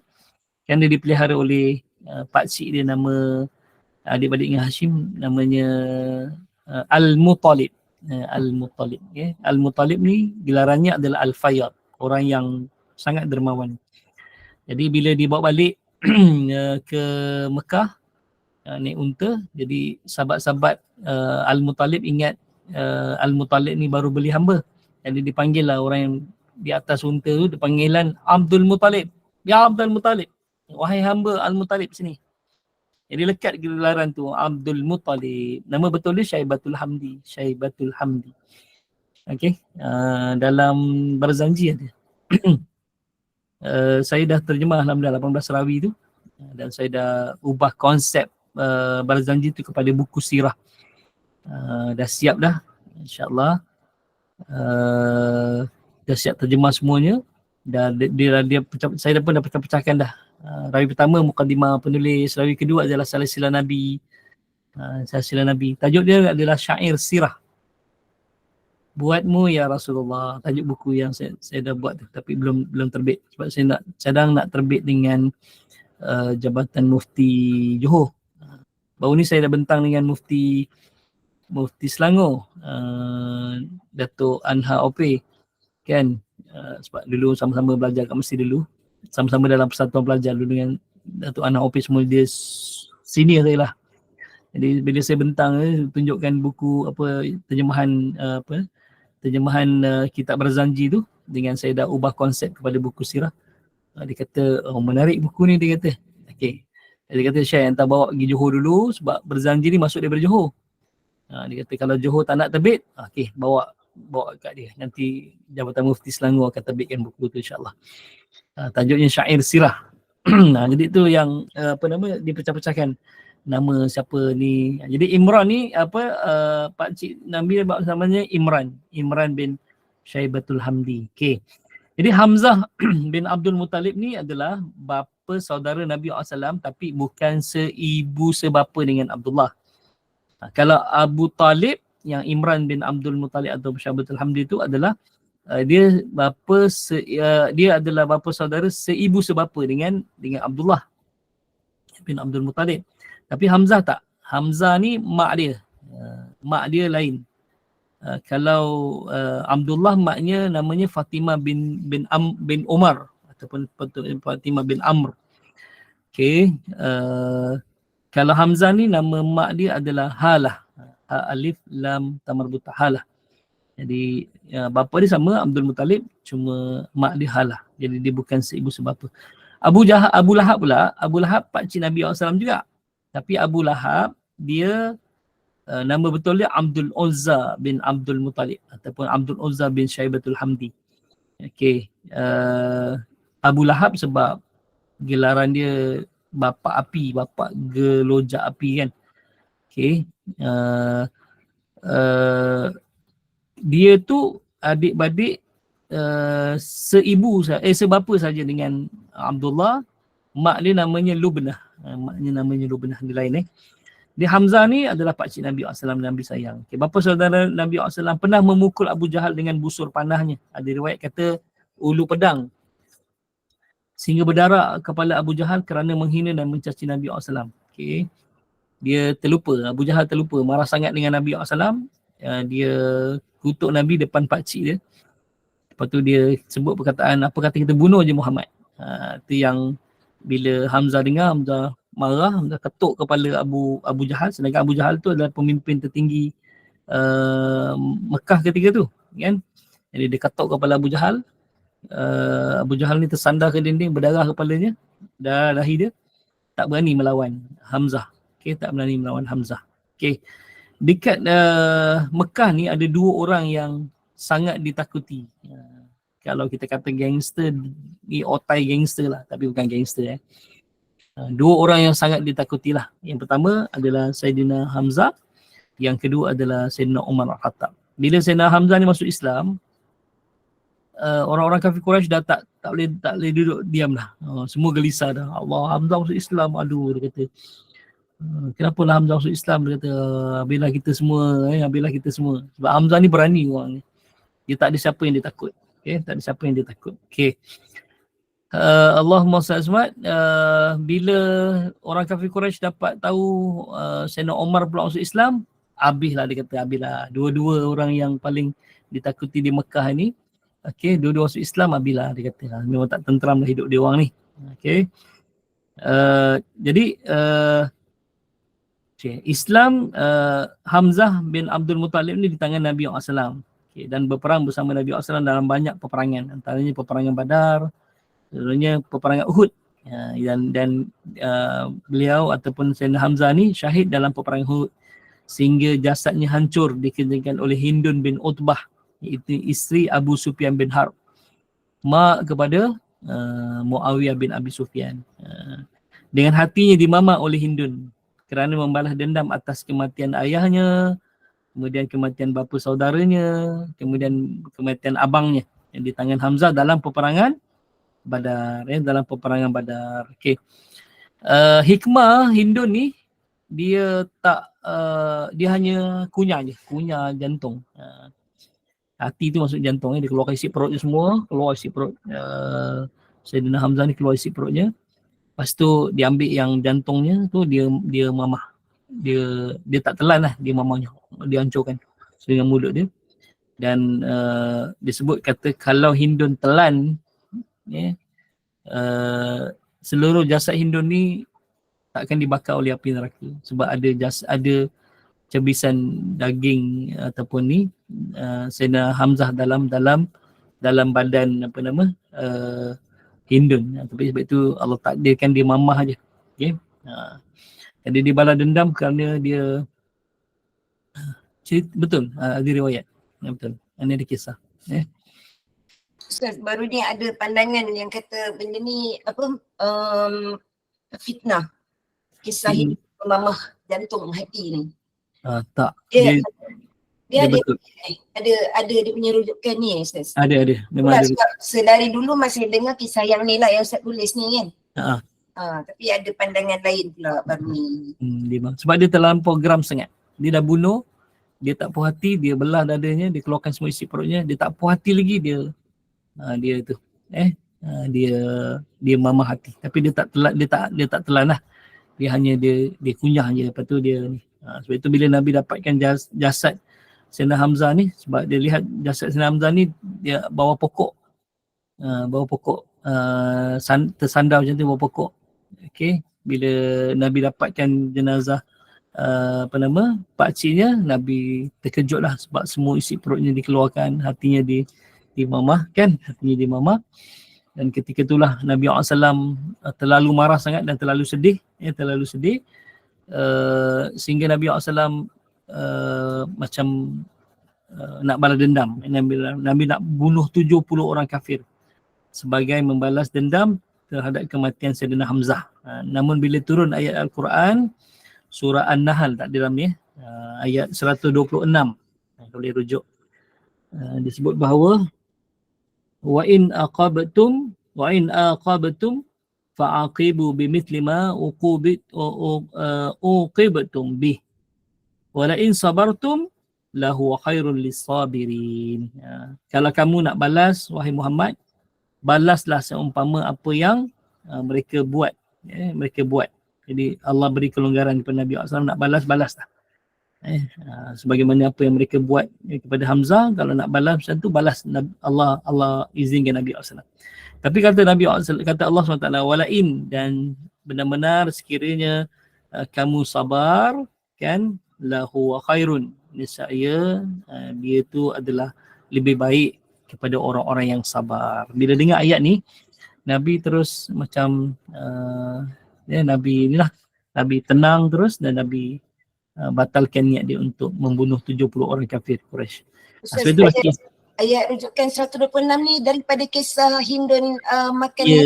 Kan dia dipelihara oleh pakcik dia nama adik-beradik dengan Hashim namanya Al-Muttalib. Al-Muttalib. Okay. Al-Muttalib ni gelarannya adalah Al-Fayyad. Orang yang sangat dermawan. Jadi bila dibawa balik ke Mekah naik unta, jadi sahabat-sahabat Al-Muttalib ingat Al-Muttalib ni baru beli hamba. Jadi dipanggil lah orang yang di atas unta tu, dipanggilan Abdul Muttalib. Ya Abdul Muttalib. Wahai hamba Al-Muttalib sini. Jadi lekat gelaran tu Abdul Muttalib. Nama betul dia Syaibatul Hamdi. Syaibatul Hamdi. Okay. Dalam Barzanji ada. Saya dah terjemah Alhamdulillah 18 rawi tu. Dan saya dah ubah konsep Barzanji tu kepada buku sirah. Dah siap dah. InsyaAllah. Dah siap terjemah semuanya. Dia saya pun dah pecah-pecahkan dah. Rawi pertama Muqaddimah penulis, rawi kedua adalah Silsilah Nabi. Silsilah Nabi. Tajuk dia adalah Syair Sirah. Buatmu ya Rasulullah. Tajuk buku yang saya dah buat tu tapi belum terbit sebab saya nak cadang nak terbit dengan Jabatan Mufti Johor. Baru ni saya dah bentang dengan Mufti Selangor, Datuk Anha Ope kan. Sebab dulu sama-sama belajar kat Mesir dulu. Sama-sama dalam persatuan pelajar dulu dengan Datuk Anha Ope, semua dia senior saya lah. Jadi bila saya bentang tunjukkan buku terjemahan kitab Barzanji tu dengan saya dah ubah konsep kepada buku sirah. Dia kata menarik buku ni, dia kata. Okey. Dia kata Syekh hantar bawa pergi Johor dulu sebab Barzanji ni masuk daripada Johor. Dia kata kalau Johor tak nak terbit, okey bawa kat dia. Nanti Jabatan Mufti Selangor akan terbitkan buku tu insya-Allah. Tajuknya Syair Sirah. Jadi tu yang dipecah-pecahkan nama siapa ni. Jadi Imran ni pakcik Nabi namanya Imran bin Syaibatul Hamdi. Okey. Jadi Hamzah bin Abdul Muttalib ni adalah bapa saudara Nabi SAW tapi bukan seibu sebapa dengan Abdullah. Kalau Abu Talib yang Imran bin Abdul Muttalib atau Syaibatul Hamdi itu adalah dia adalah bapa saudara seibu sebapa dengan Abdullah bin Abdul Muttalib. Tapi Hamzah tak. Hamzah ni mak dia lain. Kalau Abdullah maknya namanya Fatimah bin Umar ataupun Fatimah bin Amr. Okey. Kalau Hamzah ni nama mak dia adalah Halah. Alif Lam Tamarbutah Halah. Jadi bapa dia sama Abdul Muttalib, cuma mak dia Halah. Jadi dia bukan seibu sebapa. Abu Lahab pula, Abu Lahab pakcik Nabi SAW juga. Tapi Abu Lahab dia nama betul dia Abdul Uzza bin Abdul Muttalib ataupun Abdul Uzza bin Syaibatul Hamdi. Okey. Abu Lahab sebab gelaran dia bapa api, bapa gelojak api kan. Okey. Dia tu adik-beradik sebapa saja dengan Abdullah. Mak dia namanya Lubnah. Maknya namanya Lubnah, dia lain Dia Hamzah ni adalah pakcik Nabi SAW, Nabi sayang. Okay, bapa saudara Nabi SAW pernah memukul Abu Jahal dengan busur panahnya. Ada riwayat kata ulu pedang. Sehingga berdarah kepala Abu Jahal kerana menghina dan mencaci Nabi SAW. Okay. dia terlupa, Abu Jahal terlupa, marah sangat dengan Nabi SAW. Dia kutuk Nabi depan pakcik dia. Lepas tu dia sebut perkataan, apa kata kita bunuh je Muhammad. Itu yang bila Hamzah dengar, Hamzah marah, Hamzah ketuk kepala Abu Jahal. Sedangkan Abu Jahal tu adalah pemimpin tertinggi Mekah ketika tu, kan. Jadi dia ketuk kepala Abu Jahal. Abu Jahal ni tersandar ke dinding, berdarah kepalanya, dahi dia, tak berani melawan Hamzah. Okay, tak berani melawan Hamzah. Okay. Dekat Mekah ni ada dua orang yang sangat ditakuti. Kalau kita kata gangster, ni otai gangster lah, tapi bukan gangster. Dua orang yang sangat ditakuti lah. Yang pertama adalah Sayyidina Hamzah, yang kedua adalah Sayyidina Umar Al-Khattab. Bila Sayyidina Hamzah ni masuk Islam, orang-orang kafir Quraisy dah tak boleh duduk diam dah. Semua gelisah dah. Allah, Hamzah masuk Islam. Aduh, dia kata. Kenapa lah Hamzah masuk Islam? Dia kata, habislah kita semua. Habislah kita semua. Sebab Hamzah ni berani orang ni. Dia tak ada siapa yang dia takut. Okay? Tak ada siapa yang dia takut. Okay. Allahumma sallallahu bila orang kafir Quraisy dapat tahu Sayyidina Umar pula masuk Islam, habislah, dia kata, habislah. Dua-dua orang yang paling ditakuti di Mekah ni, okay, dua-dua masuk Islam, habislah, dia kata. Memang tak tenteram lah hidup dia orang ni. Okay. Jadi Islam Hamzah bin Abdul Muttalib ni di tangan Nabi SAW. Okay, dan berperang bersama Nabi SAW dalam banyak peperangan. Antaranya peperangan Badar, sebenarnya peperangan Uhud. Dan beliau ataupun Sayyidina Hamzah ni syahid dalam peperangan Uhud. Sehingga jasadnya hancur dikenakan oleh Hindun bin Utbah, iaitu isteri Abu Sufyan bin Harb, mak kepada Muawiyah bin Abi Sufyan. Dengan hatinya dimamak oleh Hindun kerana membalas dendam atas kematian ayahnya, kemudian kematian bapa saudaranya, kemudian kematian abangnya yang di tangan Hamzah dalam peperangan Badar. Dalam peperangan Badar. Okay. Hikmah Hindun ni, dia tak dia hanya kunyah je, kunyah jantung. Hati tu masuk jantung, dia keluar isi perut je semua, keluar isi perut. Sayyidina Hamzah ni keluar isi perutnya. Lepas tu dia ambil yang jantungnya tu, dia mamah. Dia tak telan lah, dia mamanya. Dia hancurkan dengan mulut dia. Dan disebut kata kalau Hindun telan, seluruh jasad Hindun ni takkan dibakar oleh api neraka. Sebab ada cebisan daging ataupun ni Sayyidina Hamzah dalam badan Hindun. Tapi sebab itu Allah takdirkan dia mamah aje. Okay. Jadi dia balas dendam kerana dia betul, ada riwayat. Betul. Ini ada kisah. Ustaz, baru ni ada pandangan yang kata benda ni fitnah. Kisah hidup mamah jantung hati ni. Tak. Dia ada dia punya rujukan ni, Ustaz. Ada. Memang ada. Sebab sedari dulu masih dengar kisah yang ni lah yang Ustaz tulis ni kan. Tapi ada pandangan lain pula baru ni. Sebab dia terlampau geram sangat. Dia dah bunuh, dia tak puas hati, dia belah dadanya, dia keluarkan semua isi perutnya, dia tak puas hati lagi, dia mamah hati. Tapi dia tak telan lah. Dia hanya dia kunyah je, lepas tu dia ni. Sebab itu bila Nabi dapatkan jasad Sayyidina Hamzah ni, sebab dia lihat jasad Sayyidina Hamzah ni, dia bawa pokok. Tersandar macam tu, bawa pokok. Okay. Bila Nabi dapatkan jenazah pakciknya, Nabi terkejut lah sebab semua isi perutnya dikeluarkan, hatinya dimamah kan, hatinya dimamah. Dan ketika itulah Nabi SAW terlalu marah sangat dan terlalu sedih, sehingga Nabi SAW macam nak balas dendam. Nabi nak bunuh 70 orang kafir sebagai membalas dendam terhadap kematian Sayyidina Hamzah. Namun bila turun ayat Al-Quran, surah An-Nahl tak dalam ni, ayat 126, boleh rujuk, disebut bahawa wa in aqabtum fa'aqibu bimithli ma uqibtum bih wa la in sabartum lahu khairul lisabirin. Kalau kamu nak balas, wahai Muhammad, balaslah seumpama apa yang mereka buat. Jadi Allah beri kelonggaran kepada Nabi SAW nak balas lah. Sebagaimana apa yang mereka buat kepada Hamzah, kalau nak balas macam tu balas, Allah izinkan Nabi SAW. Tapi kata Nabi SAW, kata Allah SWT, walain, dan benar-benar sekiranya kamu sabar, kan, lahu wa khairun, niscaya dia tu adalah lebih baik kepada orang-orang yang sabar. Bila dengar ayat ni, Nabi terus macam Nabi inilah, Nabi tenang terus, dan Nabi batalkan niat dia untuk membunuh 70 orang kafir Quraisy. Ustaz, Sebab itu ayat rujukan 126 ni daripada kisah Hindun makan Ya,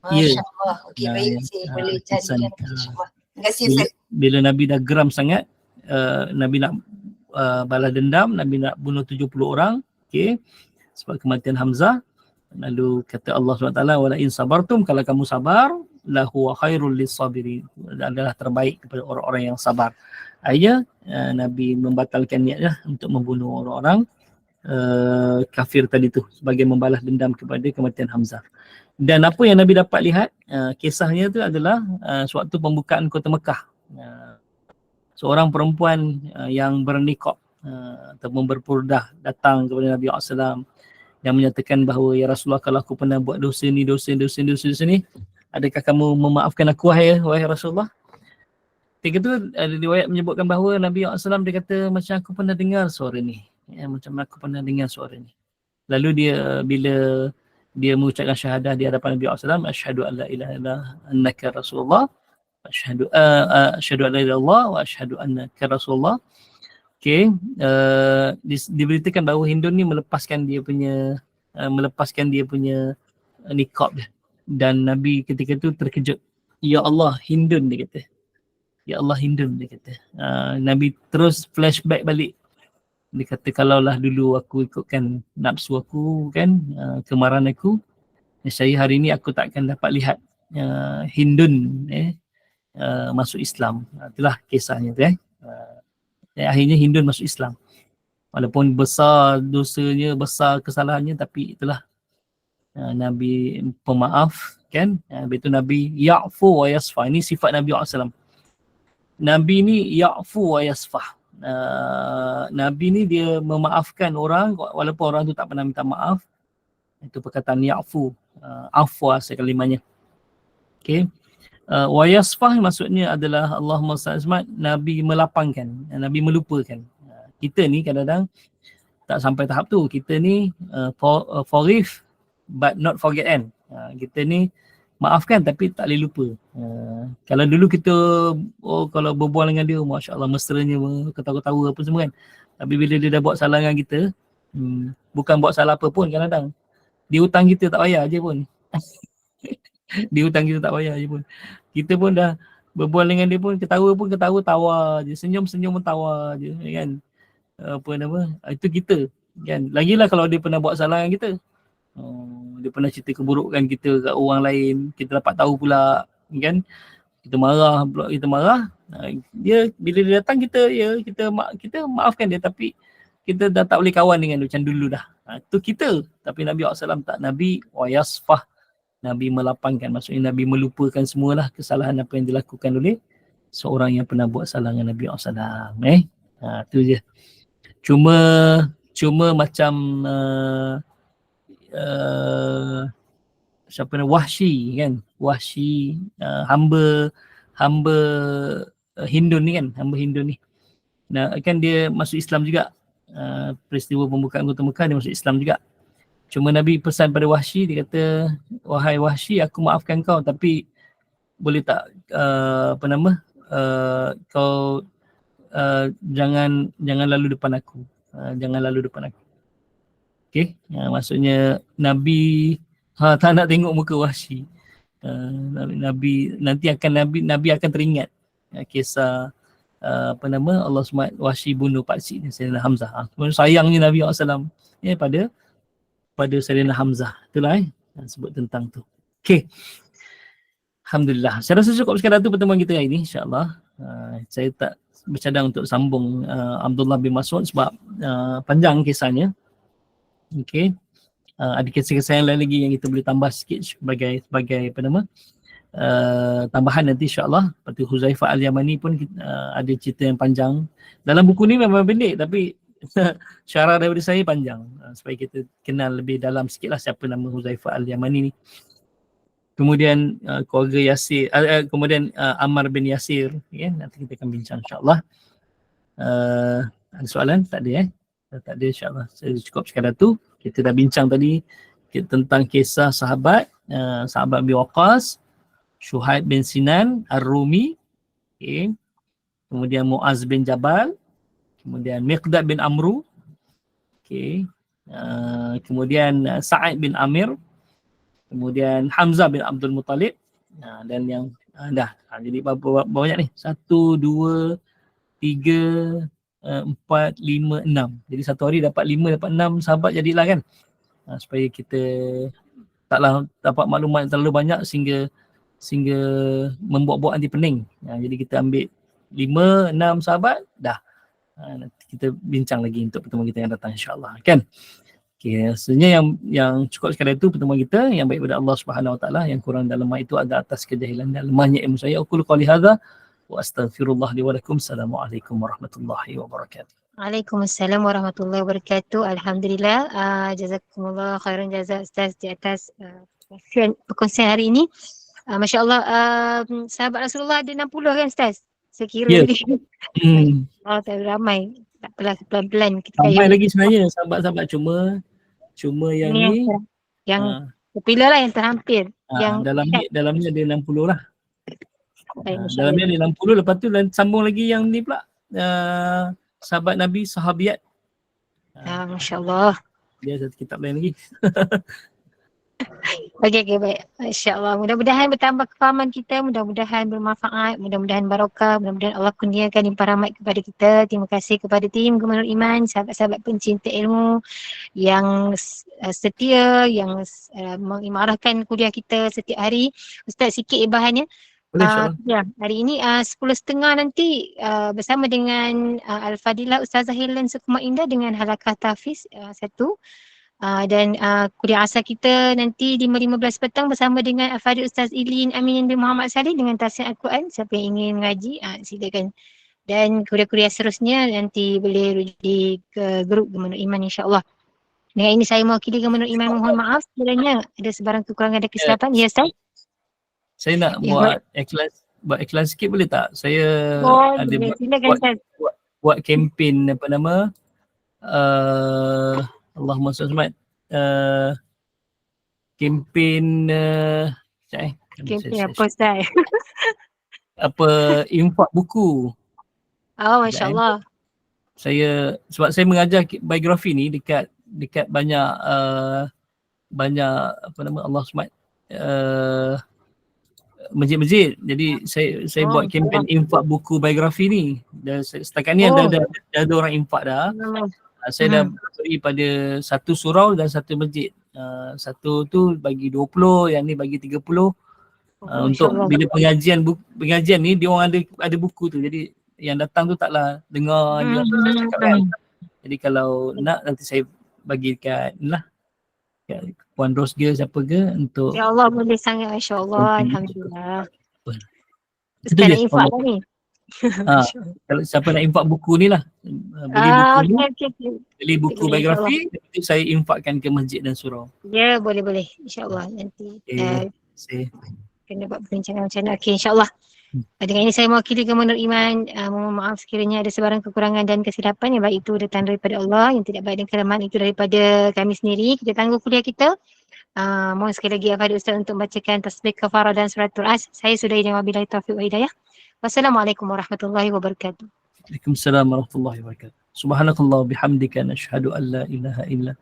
Masya Allah. Okey, Nah, baik, saya boleh cari pesan. nanti, insyaAllah. Terima kasih bila, Ustaz. bila Nabi dah geram sangat, Nabi nak balas dendam, Nabi nak bunuh 70 orang, okey, sebab kematian Hamzah. Lalu kata Allah SWT, wala in sabartum, kalau kamu sabar, lahu wa khairul lis-sabirin, adalah terbaik kepada orang-orang yang sabar. Akhirnya Nabi membatalkan niatnya untuk membunuh orang-orang kafir tadi tu sebagai membalas dendam kepada kematian Hamzah. Dan apa yang Nabi dapat lihat, kisahnya tu adalah sewaktu pembukaan kota Mekah. Seorang perempuan yang berniqab ataupun berpurdah datang kepada Nabi SAW yang menyatakan bahawa, ya Rasulullah, kalau aku pernah buat dosa ni, dosa ni, adakah kamu memaafkan aku wahai Rasulullah? Ketika tu ada riwayat menyebutkan bahawa Nabi SAW dia kata, macam aku pernah dengar suara ni. Macam aku pernah dengar suara ni. Lalu dia, bila dia mengucapkan syahadah di hadapan Nabi SAW, asyhadu an la ilaha illallah annaka Rasulullah, asyhadu an la ilaha illallah wa asyhadu annaka Rasulullah. Okey, diberitakan bahawa Hindun ni melepaskan dia punya niqab dia. Dan Nabi ketika tu terkejut. Ya Allah, Hindun, dia kata. Ya Allah, Hindun, dia kata. Nabi terus flashback balik. Dia kata, kalaulah dulu aku ikutkan nafsu aku, kan, kemarahan aku, saya hari ni aku tak akan dapat lihat Hindun masuk Islam. Itulah kisahnya tu. Akhirnya Hindun masuk Islam. Walaupun besar dosanya, besar kesalahannya, tapi itulah Nabi pemaaf, kan. Habis tu Nabi ya'fu wa yasfa. Ini sifat Nabi SAW. Nabi ni ya'fu wa yasfah. Nabi ni dia memaafkan orang walaupun orang tu tak pernah minta maaf. Itu perkataan ya'fu, afwa sekalimanya. Okey. Wa yasfah maksudnya adalah Allahumma salli, Nabi melapangkan, Nabi melupakan. Kita ni kadang-kadang tak sampai tahap tu. Kita ni forgive but not forget, kan. Kita ni maafkan tapi tak boleh lupa. Kalau dulu kita kalau berbual dengan dia, Masya Allah, mesranya, ketawa-ketawa apa semua, kan. Tapi bila dia dah buat salah dengan kita, bukan buat salah apa pun, kadang-kadang dia hutang kita tak bayar je pun. Dia hutang kita tak bayar je pun. Kita pun dah berbual dengan dia pun, ketawa tawa je, senyum pun tawa je, kan. Apa nama, itu kita, kan. Lagilah kalau dia pernah buat salah dengan kita. Dia pernah cerita keburukan kita kat orang lain, kita dapat tahu pula, kan. Kita marah. Dia bila dia datang, kita maafkan dia, tapi kita dah tak boleh kawan dengan dia macam dulu dah. Itu kita. Tapi Nabi SAW tak. Nabi wa yasfah, Nabi melapangkan, maksudnya Nabi melupakan semualah kesalahan apa yang dilakukan oleh seorang yang pernah buat salah dengan Nabi SAW. Itu je. Cuma macam siapa nama, Wahsy, kan. Wahsy, hamba Hindun ni, kan. Hamba Hindun ni. Nah, kan dia masuk Islam juga. Peristiwa pembukaan kota Mekah, dia masuk Islam juga. Cuma Nabi pesan pada Wahsy, dia kata, wahai Wahsy, aku maafkan kau, tapi boleh tak kau jangan lalu depan aku. Jangan lalu depan aku. Okey, maksudnya Nabi tak nak tengok muka Wahsy. Nabi akan teringat kisah Allah SWT Wahsy bunuh pakcik dia, Sayyidina Hamzah. Sayangnya Nabi SAW pada Sayyidina Hamzah. Itulah sebut tentang tu. Okey. Alhamdulillah. Saya rasa cukup sekadar tu pertemuan kita hari ini, insya-Allah. Saya tak bercadang untuk sambung Abdullah bin Mas'ud sebab panjang kisahnya. Okey. Ada kisah-kisah yang lain lagi yang kita boleh tambah sikit sebagai tambahan nanti insyaAllah. Seperti Huzaifah Al-Yamani pun ada cerita yang panjang. Dalam buku ni memang pendek tapi syarah daripada saya panjang, supaya kita kenal lebih dalam sikit lah siapa nama Huzaifah Al-Yamani ni. Kemudian keluarga Yasir, kemudian Ammar bin Yasir, nanti kita akan bincang insyaAllah. Ada soalan? Tak ada tak ada insyaAllah. Saya cukup sekadar tu. Kita dah bincang tadi tentang kisah sahabat, sahabat bin Waqqas, Syuhaib bin Sinan Ar-Rumi, kemudian Muaz bin Jabal, kemudian Miqdad bin Amru, kemudian Sa'id bin Amir, kemudian Hamzah bin Abdul Muttalib, dan yang dah. Jadi berapa banyak ni? 1, 2, 3, 4, 5, 6. Jadi satu hari dapat 5, dapat 6 sahabat jadilah kan. Supaya kita taklah dapat maklumat yang terlalu banyak sehingga membuat-buat nanti pening. Jadi kita ambil 5, 6 sahabat, dah. Nanti kita bincang lagi untuk pertemuan kita yang datang insyaAllah kan. Sebenarnya yang cukup sekadar itu pertemuan kita, yang baik pada Allah Subhanahu Wa Taala, yang kurang dan lemah itu ada atas kejahilan dan lemahnya ilmu saya. Aqulu qouli hadza wa astaghfirullah li wa lakum. Assalamualaikum warahmatullahi wabarakatuh. Waalaikumsalam warahmatullahi wabarakatuh. Alhamdulillah. Jazakumullah khairan jazak Ustaz di atas perkongsian hari ini. Masya Allah, sahabat Rasulullah ada 60 kan Ustaz? Saya kira tadi. Oh, tak ramai. Tak apalah, pelan-pelan kita ramai lagi sebenarnya sahabat-sahabat, cuma yang ni yang popular lah, yang terhampir. Yang dalamnya ada 60 lah. Dalamnya ada 60, lepas tu sambung lagi yang ni pula, sahabat Nabi, sahabiat. Masya Allah. Dia satu kitab lain lagi. Okey, baik. InsyaAllah. Mudah-mudahan bertambah kefahaman kita, mudah-mudahan bermanfaat, mudah-mudahan barakah, mudah-mudahan Allah kurniakan limpah rahmat kepada kita. Terima kasih kepada tim Gubernur Iman, sahabat-sahabat pencinta ilmu yang setia, yang mengimarahkan kuliah kita setiap hari. Ustaz, sikit bahannya. Hari ini 10.30 nanti bersama dengan Al-Fadilah Ustazah Helen Sukumat Indah dengan halakah tahfiz 1. Dan kuliah asal kita nanti 5.15 petang bersama dengan Al-Fadhil Ustaz Ilin Amin bin Muhammad Saleh dengan tafsir Al-Quran. Siapa yang ingin mengaji, silakan. Dan kuliah-kuliah seterusnya nanti boleh rujuk ke grup Gubernur Iman insyaAllah. Dengan ini saya mewakili Gubernur Iman mohon maaf sekiranya ada sebarang kekurangan dan kesilapan. Ya Ustaz? Saya nak buat iklan sikit boleh tak? Saya ada buat kempen apa nama, Allahumma salli kempen kempen apa Ustaz? Infak buku. Oh, masya-Allah. Sebab saya mengajar biografi ni dekat banyak apa nama, Allah SWT masjid-masjid. Jadi saya buat kempen infak buku biografi ni. Dan setakat ni ada orang infak dah. Saya dah beri pada satu surau dan satu masjid. Satu tu bagi 20, yang ni bagi 30. Untuk bila pengajian ni dia orang ada buku tu. Jadi yang datang tu taklah dengar je saya cakap kan. Jadi kalau nak nanti saya bagi kat Puan Ros ke siapa ke untuk. Ya Allah, boleh sangat, masya-Allah. Alhamdulillah. Ustaz nak infak dah ni. Kalau siapa nak infak buku ni lah, beli buku biografi, nanti saya infakkan ke masjid dan surau. Ya, boleh insyaAllah nanti kena buat perbincangan macam mana. Okey, insyaAllah. Dengan ini saya mewakili Gubernur Iman, mohon maaf sekiranya ada sebarang kekurangan dan kesilapan, yang baik itu datang daripada Allah, yang tidak baik dan kelemahan itu daripada kami sendiri. Kita tangguh kuliah kita. Mohon sekali lagi kepada Ustaz untuk membacakan tasbih kafarah dan suratul As. Saya sudah dengan wabillahi taufiq wa hidayah. Wassalamualaikum warahmatullahi wabarakatuh. Waalaikumsalam warahmatullahi wabarakatuh. Subhanakallah bihamdika nashhadu an la ilaha illa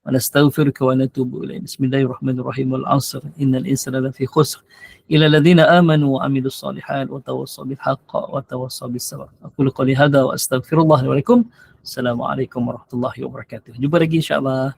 wa nastaghfiruka wa natubu ilaik. Bismillahirrahmanirrahim. Wal 'asr innal insana lafi khusr illa alladhina amanu wa 'amilus solihat wa tawassaw bil haqqi wa tawassaw bis sabr. Aqulu qouli hadza wa astaghfirullah li wa lakum. Assalamualaikum warahmatullahi wabarakatuh. Jumpa lagi insya-Allah.